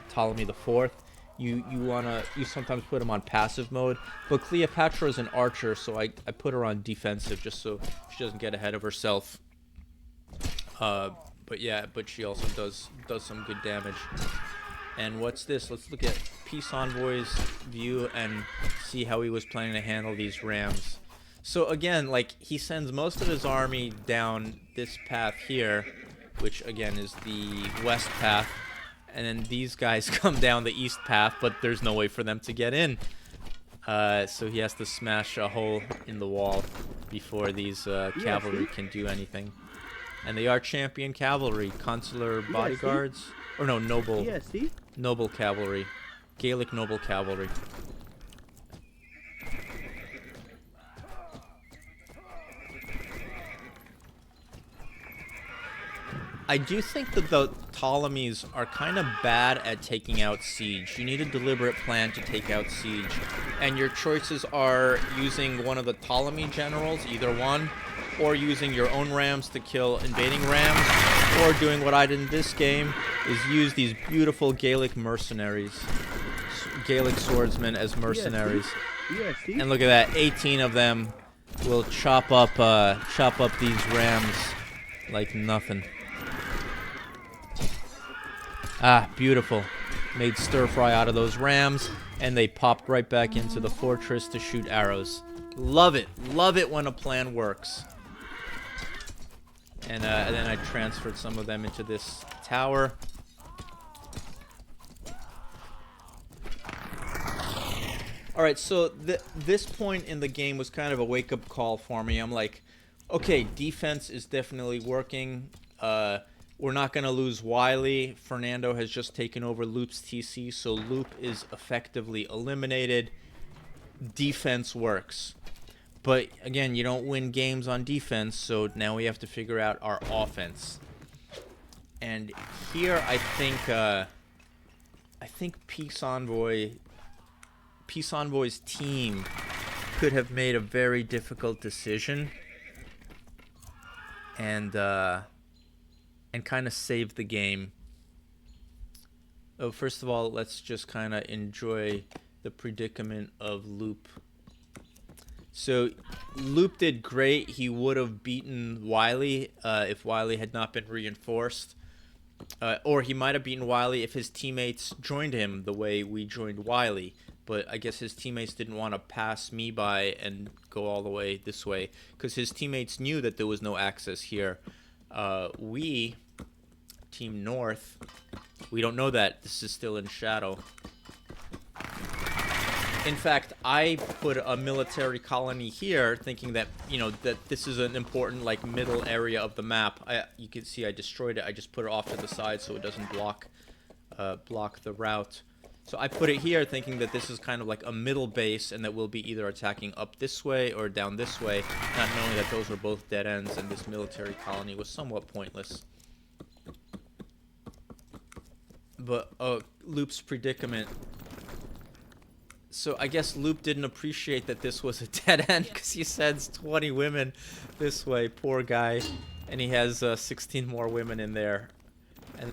Ptolemy the Fourth, you sometimes put them on passive mode. But Cleopatra is an archer, so I put her on defensive just so she doesn't get ahead of herself. But she also does some good damage. And what's this? Let's look at Peace Envoy's view and see how he was planning to handle these rams. So again, like, he sends most of his army down this path here, which again is the west path. And then these guys come down the east path, but there's no way for them to get in. So he has to smash a hole in the wall before these cavalry can do anything. And they are champion cavalry, consular bodyguards. Or no, noble. Yeah, see? Noble cavalry. Gaelic noble cavalry. I do think that the Ptolemies are kind of bad at taking out siege. You need a deliberate plan to take out siege. And your choices are using one of the Ptolemy generals, either one, or using your own rams to kill invading rams, or doing what I did in this game, is use these beautiful Gaelic mercenaries, Gaelic swordsmen as mercenaries. Yeah, see? And look at that, 18 of them will chop up these rams like nothing. Ah, beautiful. Made stir fry out of those rams, and they popped right back into the fortress to shoot arrows. Love it. Love it when a plan works. And then I transferred some of them into this tower. Alright, so this point in the game was kind of a wake-up call for me. I'm like, okay, defense is definitely working. We're not going to lose Wiley. Fernando has just taken over Loop's TC, so Loop is effectively eliminated. Defense works. But, again, you don't win games on defense, so now we have to figure out our offense. And here I think Peace Envoy's team could have made a very difficult decision and kind of saved the game. Oh, first of all, let's just kind of enjoy the predicament of Loop. So Loop did great. He would have beaten Wiley if Wiley had not been reinforced. Or he might have beaten Wiley if his teammates joined him the way we joined Wiley. But I guess his teammates didn't want to pass me by and go all the way this way, because his teammates knew that there was no access here. We, Team North, we don't know that. This is still in shadow. In fact, I put a military colony here thinking that, you know, that this is an important, like, middle area of the map. You can see I destroyed it. I just put it off to the side so it doesn't block the route. So I put it here thinking that this is kind of like a middle base and that we'll be either attacking up this way or down this way, not knowing that those were both dead ends and this military colony was somewhat pointless. But Loop's predicament. So I guess Loop didn't appreciate that this was a dead end because he sends 20 women this way, poor guy, and he has 16 more women in there. And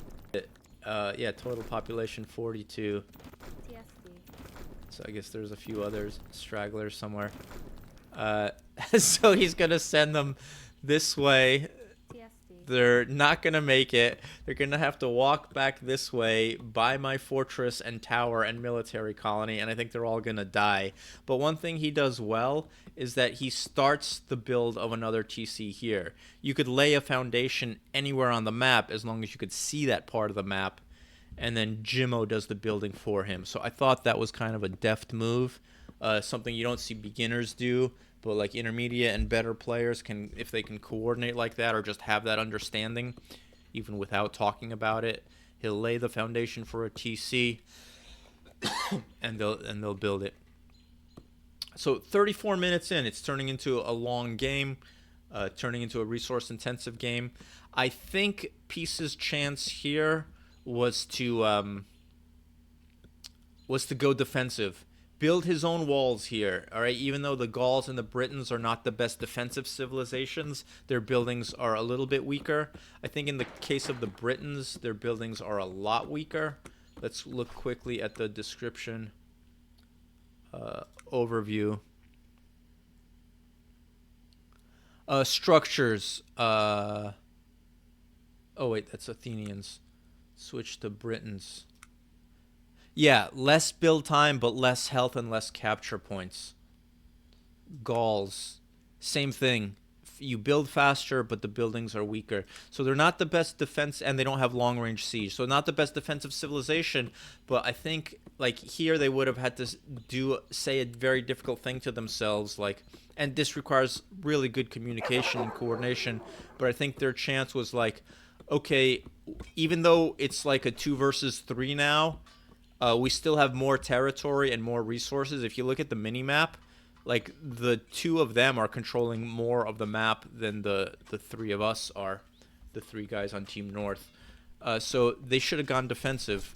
yeah, total population 42. So I guess there's a few others, stragglers somewhere. So he's gonna send them this way. They're not gonna make it. They're gonna have to walk back this way by my fortress and tower and military colony, and I think they're all gonna die. But one thing he does well is that he starts the build of another TC here. You could lay a foundation anywhere on the map as long as you could see that part of the map, and then Jimmo does the building for him. So I thought that was kind of a deft move, something you don't see beginners do. But like intermediate and better players can, if they can coordinate like that or just have that understanding, even without talking about it, he'll lay the foundation for a TC, and they'll build it. So 34 minutes in, it's turning into a long game, turning into a resource-intensive game. I think Peace's chance here was to go defensive. Build his own walls here, all right? Even though the Gauls and the Britons are not the best defensive civilizations, their buildings are a little bit weaker. I think in the case of the Britons, their buildings are a lot weaker. Let's look quickly at the description overview. Structures. Oh, wait, that's Athenians. Switch to Britons. Yeah, less build time, but less health and less capture points. Gauls, same thing. You build faster, but the buildings are weaker. So they're not the best defense, and they don't have long-range siege. So not the best defensive civilization, but I think, like, here they would have had to say a very difficult thing to themselves, like, and this requires really good communication and coordination, but I think their chance was like, okay, even though it's like a 2 versus 3 now, we still have more territory and more resources. If you look at the mini-map, like, the 2 of them are controlling more of the map than the 3 of us are. the three guys on Team North. So they should have gone defensive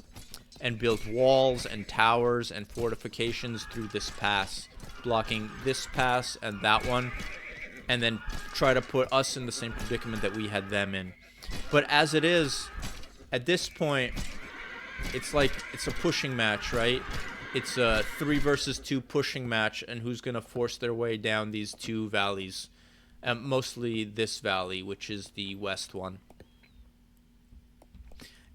and built walls and towers and fortifications through this pass, blocking this pass and that one, and then try to put us in the same predicament that we had them in. But as it is, at this point, it's like it's a pushing match, right? It's a 3 versus 2 pushing match, and who's going to force their way down these two valleys? Mostly this valley, which is the west one.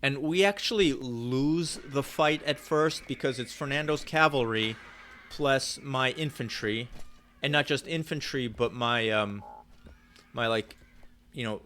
And we actually lose the fight at first because it's Fernando's cavalry plus my infantry, and not just infantry, but my my like, you know,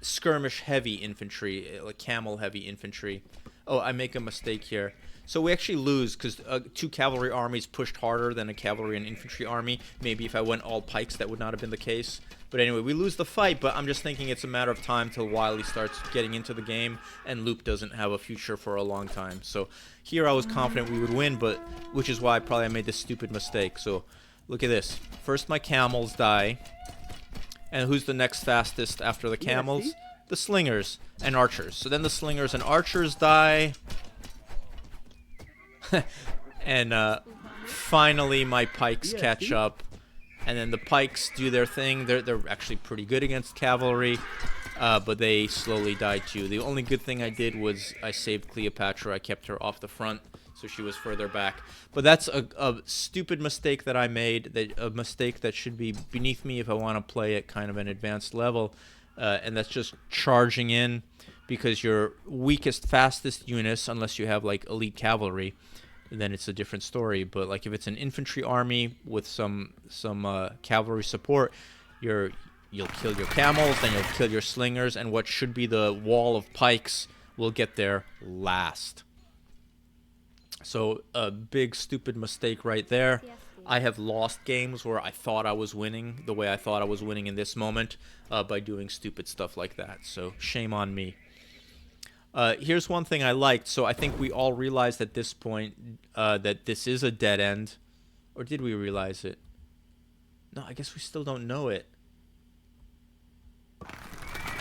skirmish heavy infantry, like camel heavy infantry. Oh, I make a mistake here. So we actually lose because two cavalry armies pushed harder than a cavalry and infantry army. Maybe if I went all pikes, that would not have been the case. But anyway, we lose the fight, but I'm just thinking it's a matter of time till Wily starts getting into the game and Loop doesn't have a future for a long time. So here I was confident we would win, but which is why I made this stupid mistake. So look at this. First my camels die. And who's the next fastest after the camels? Yeah, the slingers and archers. So then the slingers and archers die. And finally my pikes catch up. And then the pikes do their thing. They're actually pretty good against cavalry. But they slowly die too. The only good thing I did was I saved Cleopatra. I kept her off the front, so she was further back. But that's a stupid mistake that I made, a mistake that should be beneath me if I want to play at kind of an advanced level. And that's just charging in, because your weakest, fastest units, unless you have like elite cavalry, then it's a different story. But like if it's an infantry army with some cavalry support, you'll kill your camels, then you'll kill your slingers, and what should be the wall of pikes will get there last. So a big stupid mistake right there. I have lost games where I thought I was winning the way I thought I was winning in this moment by doing stupid stuff like that. So shame on me. Here's one thing I liked. So I think we all realized at this point that this is a dead end. Or did we realize it? No, I guess we still don't know it.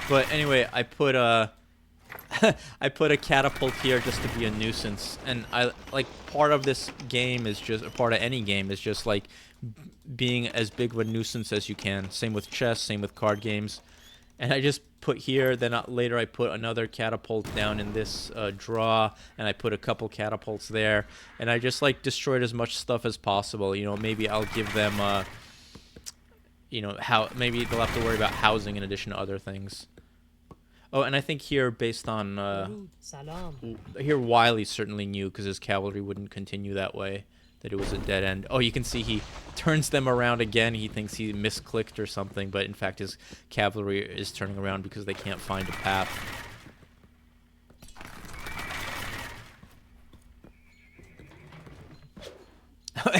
But anyway, I put a catapult here just to be a nuisance, and I like part of this game is just part of any game is just like being as big of a nuisance as you can. Same with chess, same with card games. And I just put here, then later I put another catapult down in this draw, and I put a couple catapults there, and I just like destroyed as much stuff as possible. You know, maybe I'll give them you know, maybe they'll have to worry about housing in addition to other things. Oh, and I think here, based on here, Wily certainly knew, because his cavalry wouldn't continue that way, that it was a dead end. Oh, you can see he turns them around again. He thinks he misclicked or something, but in fact his cavalry is turning around because they can't find a path.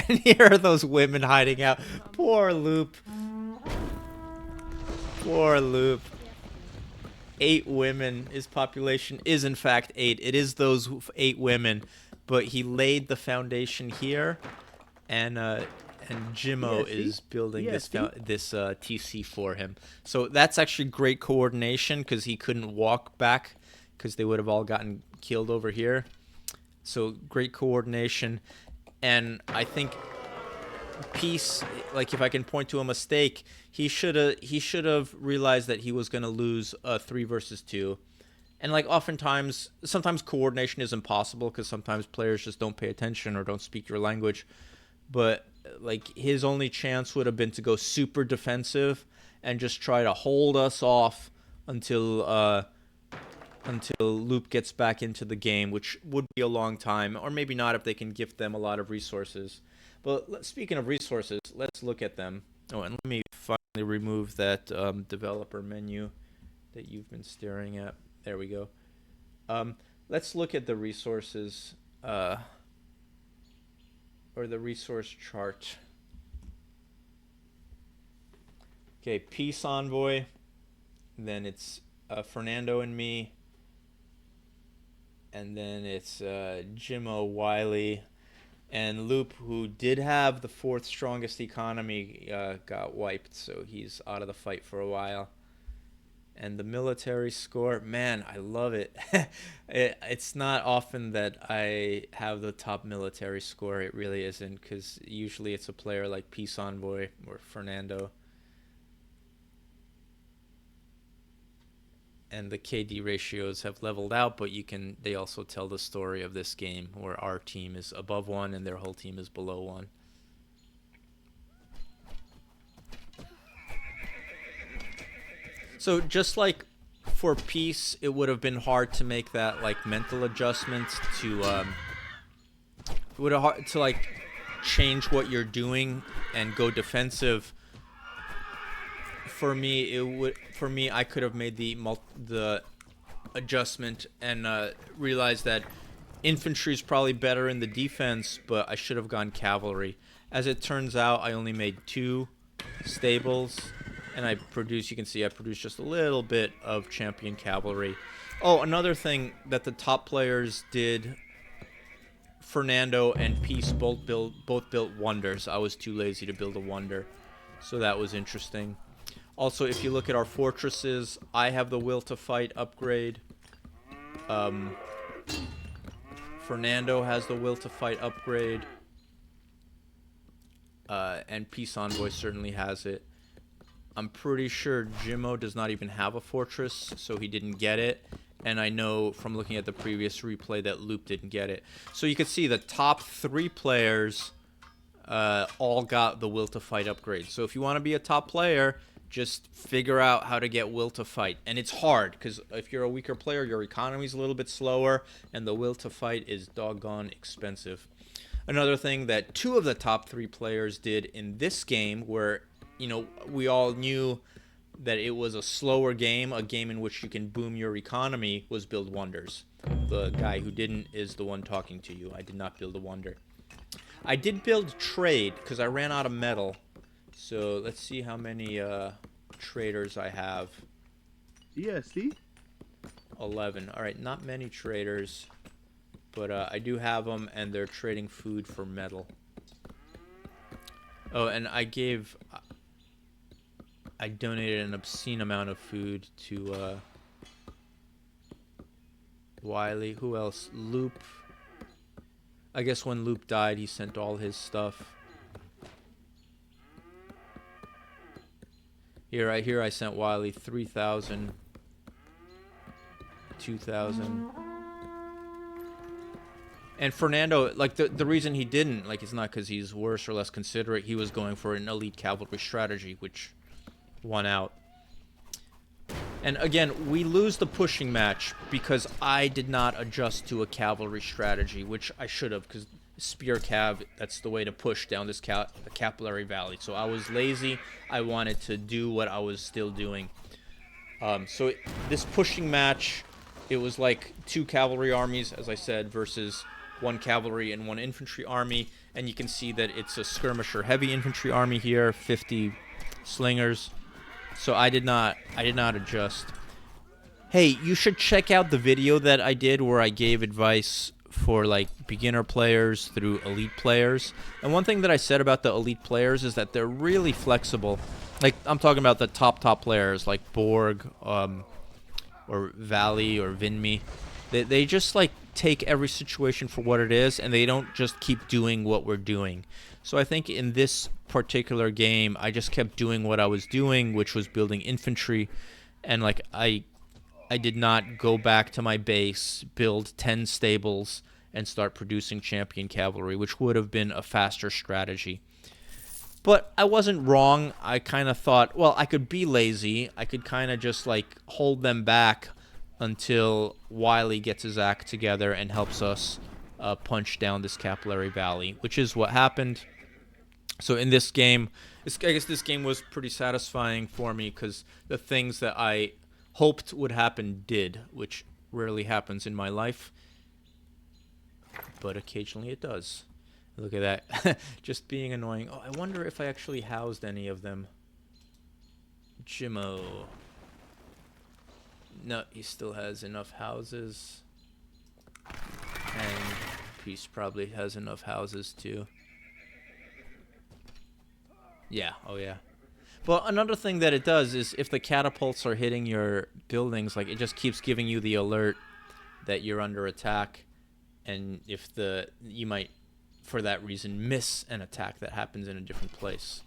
And here are those women hiding out. Poor Loop. Poor Loop. 8 women. His population is in fact 8. It is those 8 women, but he laid the foundation here, and Jimmo is building this TC for him. So that's actually great coordination, because he couldn't walk back, because they would have all gotten killed over here. So great coordination, and I think Peace, like if I can point to a mistake, he should have realized that he was going to lose 3 versus 2. And like sometimes coordination is impossible, because sometimes players just don't pay attention or don't speak your language. But like his only chance would have been to go super defensive and just try to hold us off until Loop gets back into the game, which would be a long time, or maybe not if they can gift them a lot of resources. But speaking of resources, let's look at them. Oh, and let me finally remove that developer menu that you've been staring at. There we go. Let's look at the resources, or the resource chart. Okay, Peace Envoy. Then it's Fernando and me. And then it's Jimmo, Wily, and Loop, who did have the 4th strongest economy, got wiped, so he's out of the fight for a while. And the military score, man, I love it. It's not often that I have the top military score. It really isn't, because usually it's a player like Peace Envoy or Fernando. And the KD ratios have leveled out, but they also tell the story of this game where our team is above 1 and their whole team is below 1. So just like for Peace, it would have been hard to make that like mental adjustment to it would have hard to like change what you're doing and go defensive. For me, I could have made the adjustment and realized that infantry is probably better in the defense, but I should have gone cavalry. As it turns out, I only made 2 stables, and you can see I produced just a little bit of champion cavalry. Oh, another thing that the top players did, Fernando and Peace both built wonders. I was too lazy to build a wonder, so that was interesting. Also, if you look at our fortresses, I have the Will to Fight upgrade. Fernando has the Will to Fight upgrade. And Peace Envoy certainly has it. I'm pretty sure Jimmo does not even have a fortress, so he didn't get it. And I know from looking at the previous replay that Loop didn't get it. So you can see the top 3 players all got the Will to Fight upgrade. So if you want to be a top player, just figure out how to get Will to Fight. And it's hard, because if you're a weaker player, your economy's a little bit slower, and the Will to Fight is doggone expensive. Another thing that 2 of the top 3 players did in this game, where, you know, we all knew that it was a slower game, a game in which you can boom your economy, was build wonders. The guy who didn't is the one talking to you. I did not build a wonder. I did build trade, because I ran out of metal. So let's see how many traders I have. Yeah, see? 11. All right, not many traders, but I do have them, and they're trading food for metal. Oh, and I donated an obscene amount of food to Wiley. Who else? Loop. I guess when Loop died, he sent all his stuff. Here I sent Wiley 3,000, 2,000. And Fernando, like, the reason he didn't, like, it's not because he's worse or less considerate. He was going for an elite cavalry strategy, which won out. And again, we lose the pushing match because I did not adjust to a cavalry strategy, which I should have, because spear cav, that's the way to push down this capillary valley. So I was lazy. I wanted to do what I was still doing. This pushing match, it was like 2 cavalry armies, as I said, versus 1 cavalry and 1 infantry army. And you can see that it's a skirmisher heavy infantry army here, 50 slingers. So I did not adjust. Hey, you should check out the video that I did where I gave advice for like beginner players through elite players. And one thing that I said about the elite players is that they're really flexible. Like, I'm talking about the top players like Borg, or Valley or Vinmi. They just like take every situation for what it is, and they don't just keep doing what we're doing. So I think in this particular game, I just kept doing what I was doing, which was building infantry, and like I did not go back to my base, build 10 stables, and start producing champion cavalry, which would have been a faster strategy. But I wasn't wrong. I kind of thought, well, I could be lazy. I could kind of just like hold them back until Wiley gets his act together and helps us punch down this capillary valley, which is what happened. So in this game, I guess this game was pretty satisfying for me because the things that I hoped would happen did, which rarely happens in my life, but occasionally it does. Look at that. Just being annoying. Oh, I wonder if I actually housed any of them. Jimmo. No, he still has enough houses. And Peace probably has enough houses too. Yeah, oh yeah. But another thing that it does is if the catapults are hitting your buildings, like it just keeps giving you the alert that you're under attack, and if you might, for that reason, miss an attack that happens in a different place.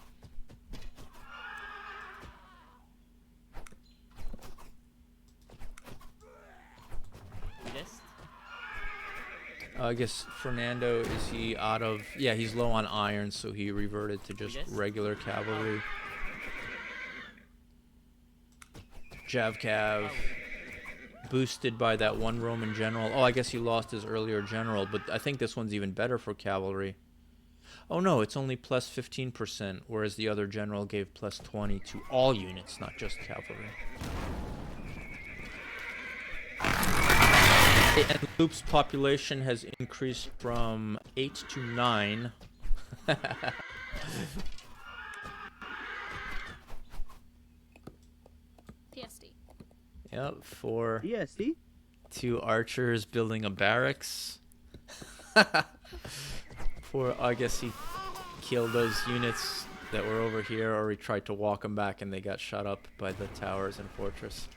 I guess Fernando, is he out of... Yeah, he's low on iron, so he reverted to just regular cavalry. Javcav, boosted by that one Roman general. Oh, I guess he lost his earlier general, but I think this one's even better for cavalry. Oh no, it's only plus 15%, whereas the other general gave plus 20 to all units, not just cavalry. And Loop's population has increased from 8 to 9. PSD. Yep, 4. EST? 2 archers building a barracks. I guess he killed those units that were over here, or he tried to walk them back and they got shot up by the towers and fortress.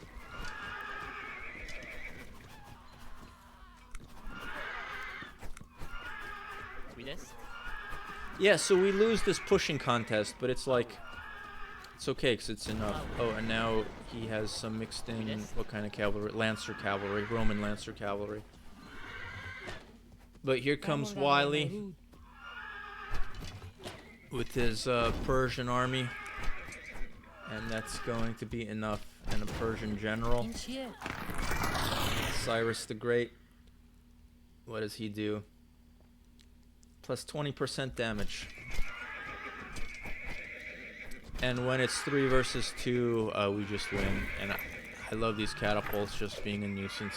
Yeah, so we lose this pushing contest, but it's like, it's okay because it's enough. Oh, and now he has some mixed in, what kind of cavalry? Lancer cavalry, Roman Lancer cavalry. But here comes Wiley with his Persian army, and that's going to be enough. And a Persian general. Cyrus the Great. What does he do? Plus 20% damage. And when it's 3 versus 2, we just win. And I love these catapults just being a nuisance.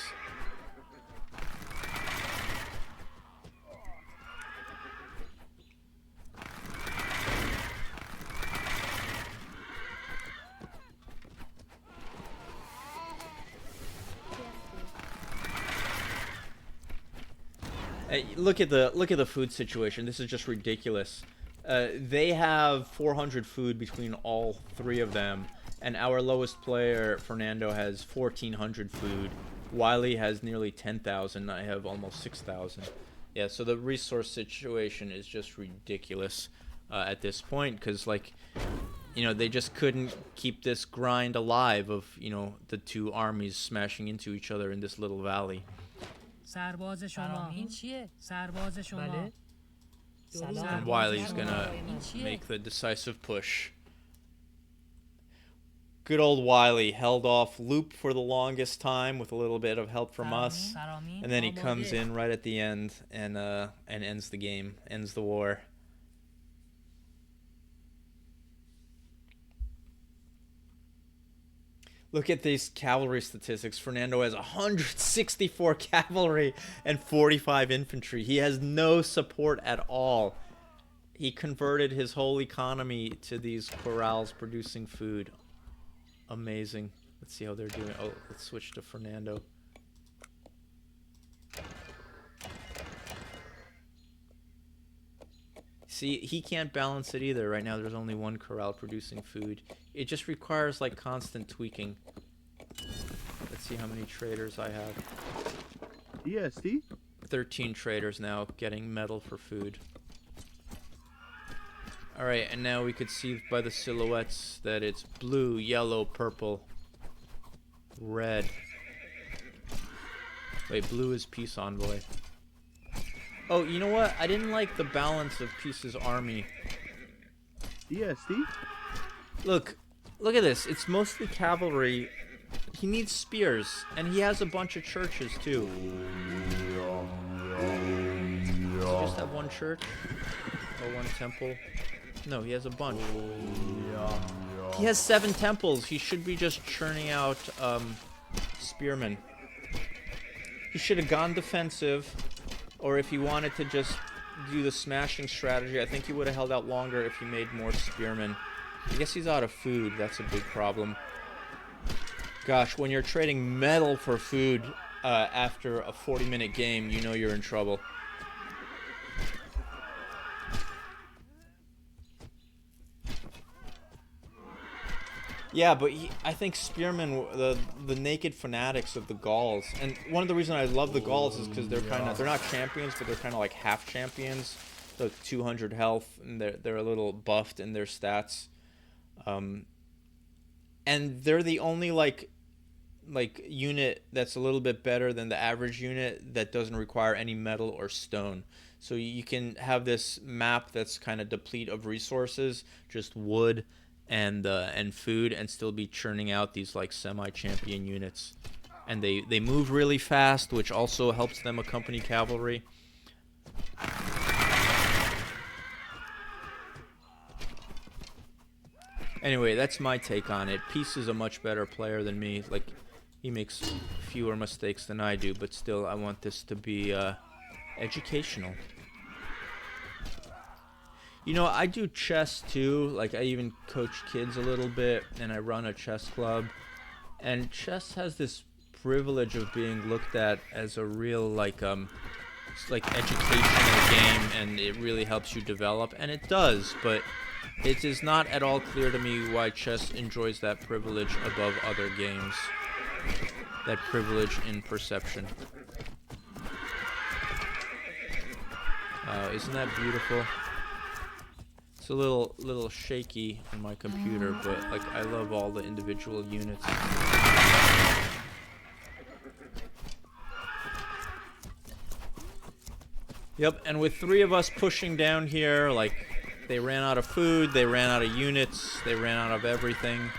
Hey, look at the food situation. This is just ridiculous. They have 400 food between all 3 of them, and our lowest player, Fernando, has 1,400 food. Wiley has nearly 10,000. I have almost 6,000. Yeah, so the resource situation is just ridiculous at this point, because, like, you know, they just couldn't keep this grind alive of, you know, the 2 armies smashing into each other in this little valley. سرباز شما این چیه؟ سرباز شما بله And Wiley's gonna make the decisive push. Good old Wiley held off Loop for the longest time with a little bit of help from us, and then he comes in right at the end and ends the game, ends the war. Look at these cavalry statistics. Fernando has 164 cavalry and 45 infantry. He has no support at all. He converted his whole economy to these corrals producing food. Amazing. Let's see how they're doing. Oh, let's switch to Fernando. See, he can't balance it either. Right now there's only 1 corral producing food. It just requires like constant tweaking. Let's see how many traders I have. EST? 13 traders now getting metal for food. Alright, and now we could see by the silhouettes that it's blue, yellow, purple, red. Wait, blue is Peace Envoy. Oh, you know what? I didn't like the balance of Peace's army. EST? Look at this. It's mostly cavalry. He needs spears, and he has a bunch of churches too. Does he just have 1 church? Or 1 temple? No, he has a bunch. He has 7 temples. He should be just churning out spearmen. He should have gone defensive, or if he wanted to just do the smashing strategy, I think he would have held out longer if he made more spearmen. I guess he's out of food. That's a big problem. Gosh, when you're trading metal for food after a 40-minute game, you know you're in trouble. Yeah, but I think Spearman, the naked fanatics of the Gauls, and one of the reasons I love the Gauls is because they're not champions, but they're kind of like half champions. So 200 health, and they're a little buffed in their stats, and they're the only like unit that's a little bit better than the average unit that doesn't require any metal or stone. So you can have this map that's kind of deplete of resources, just wood and food, and still be churning out these like semi-champion units. And they move really fast, which also helps them accompany cavalry. Anyway, that's my take on it. Peace is a much better player than me. Like, he makes fewer mistakes than I do, but still, I want this to be educational. You know, I do chess too. Like, I even coach kids a little bit, and I run a chess club. And chess has this privilege of being looked at as a real like educational game, and it really helps you develop, and it does. But it is not at all clear to me why chess enjoys that privilege above other games. That privilege in perception. Isn't that beautiful? It's a little shaky on my computer, but like I love all the individual units. Yep, and with 3 of us pushing down here, like they ran out of food, they ran out of units, they ran out of everything.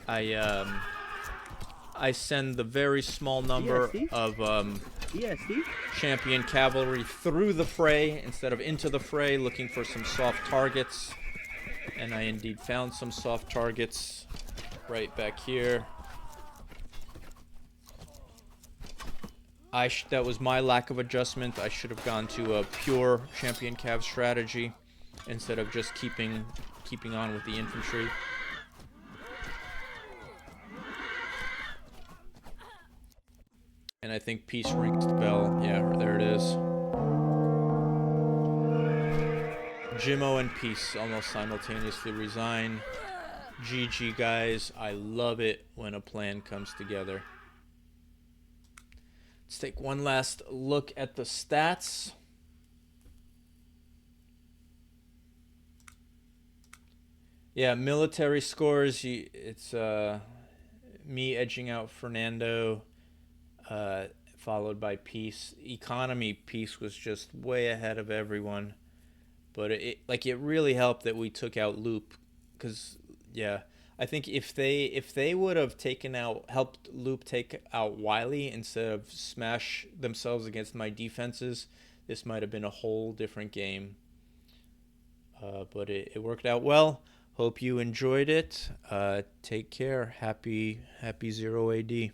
I send the very small number of champion cavalry through the fray instead of into the fray, looking for some soft targets. And I indeed found some soft targets right back here. That was my lack of adjustment. I should have gone to a pure champion cav strategy instead of just keeping on with the infantry. And I think peace rings the bell. Yeah, there it is. Jimmo and Peace almost simultaneously resign. GG, guys. I love it when a plan comes together. Let's take one last look at the stats. Yeah, military scores. It's me edging out Fernando, followed by Peace. Economy, Peace was just way ahead of everyone. But it really helped that we took out Loop, because yeah, I think if they would have helped Loop take out Wiley instead of smash themselves against my defenses, this might have been a whole different game. But it worked out well. Hope you enjoyed it. Take care. Happy 0 AD.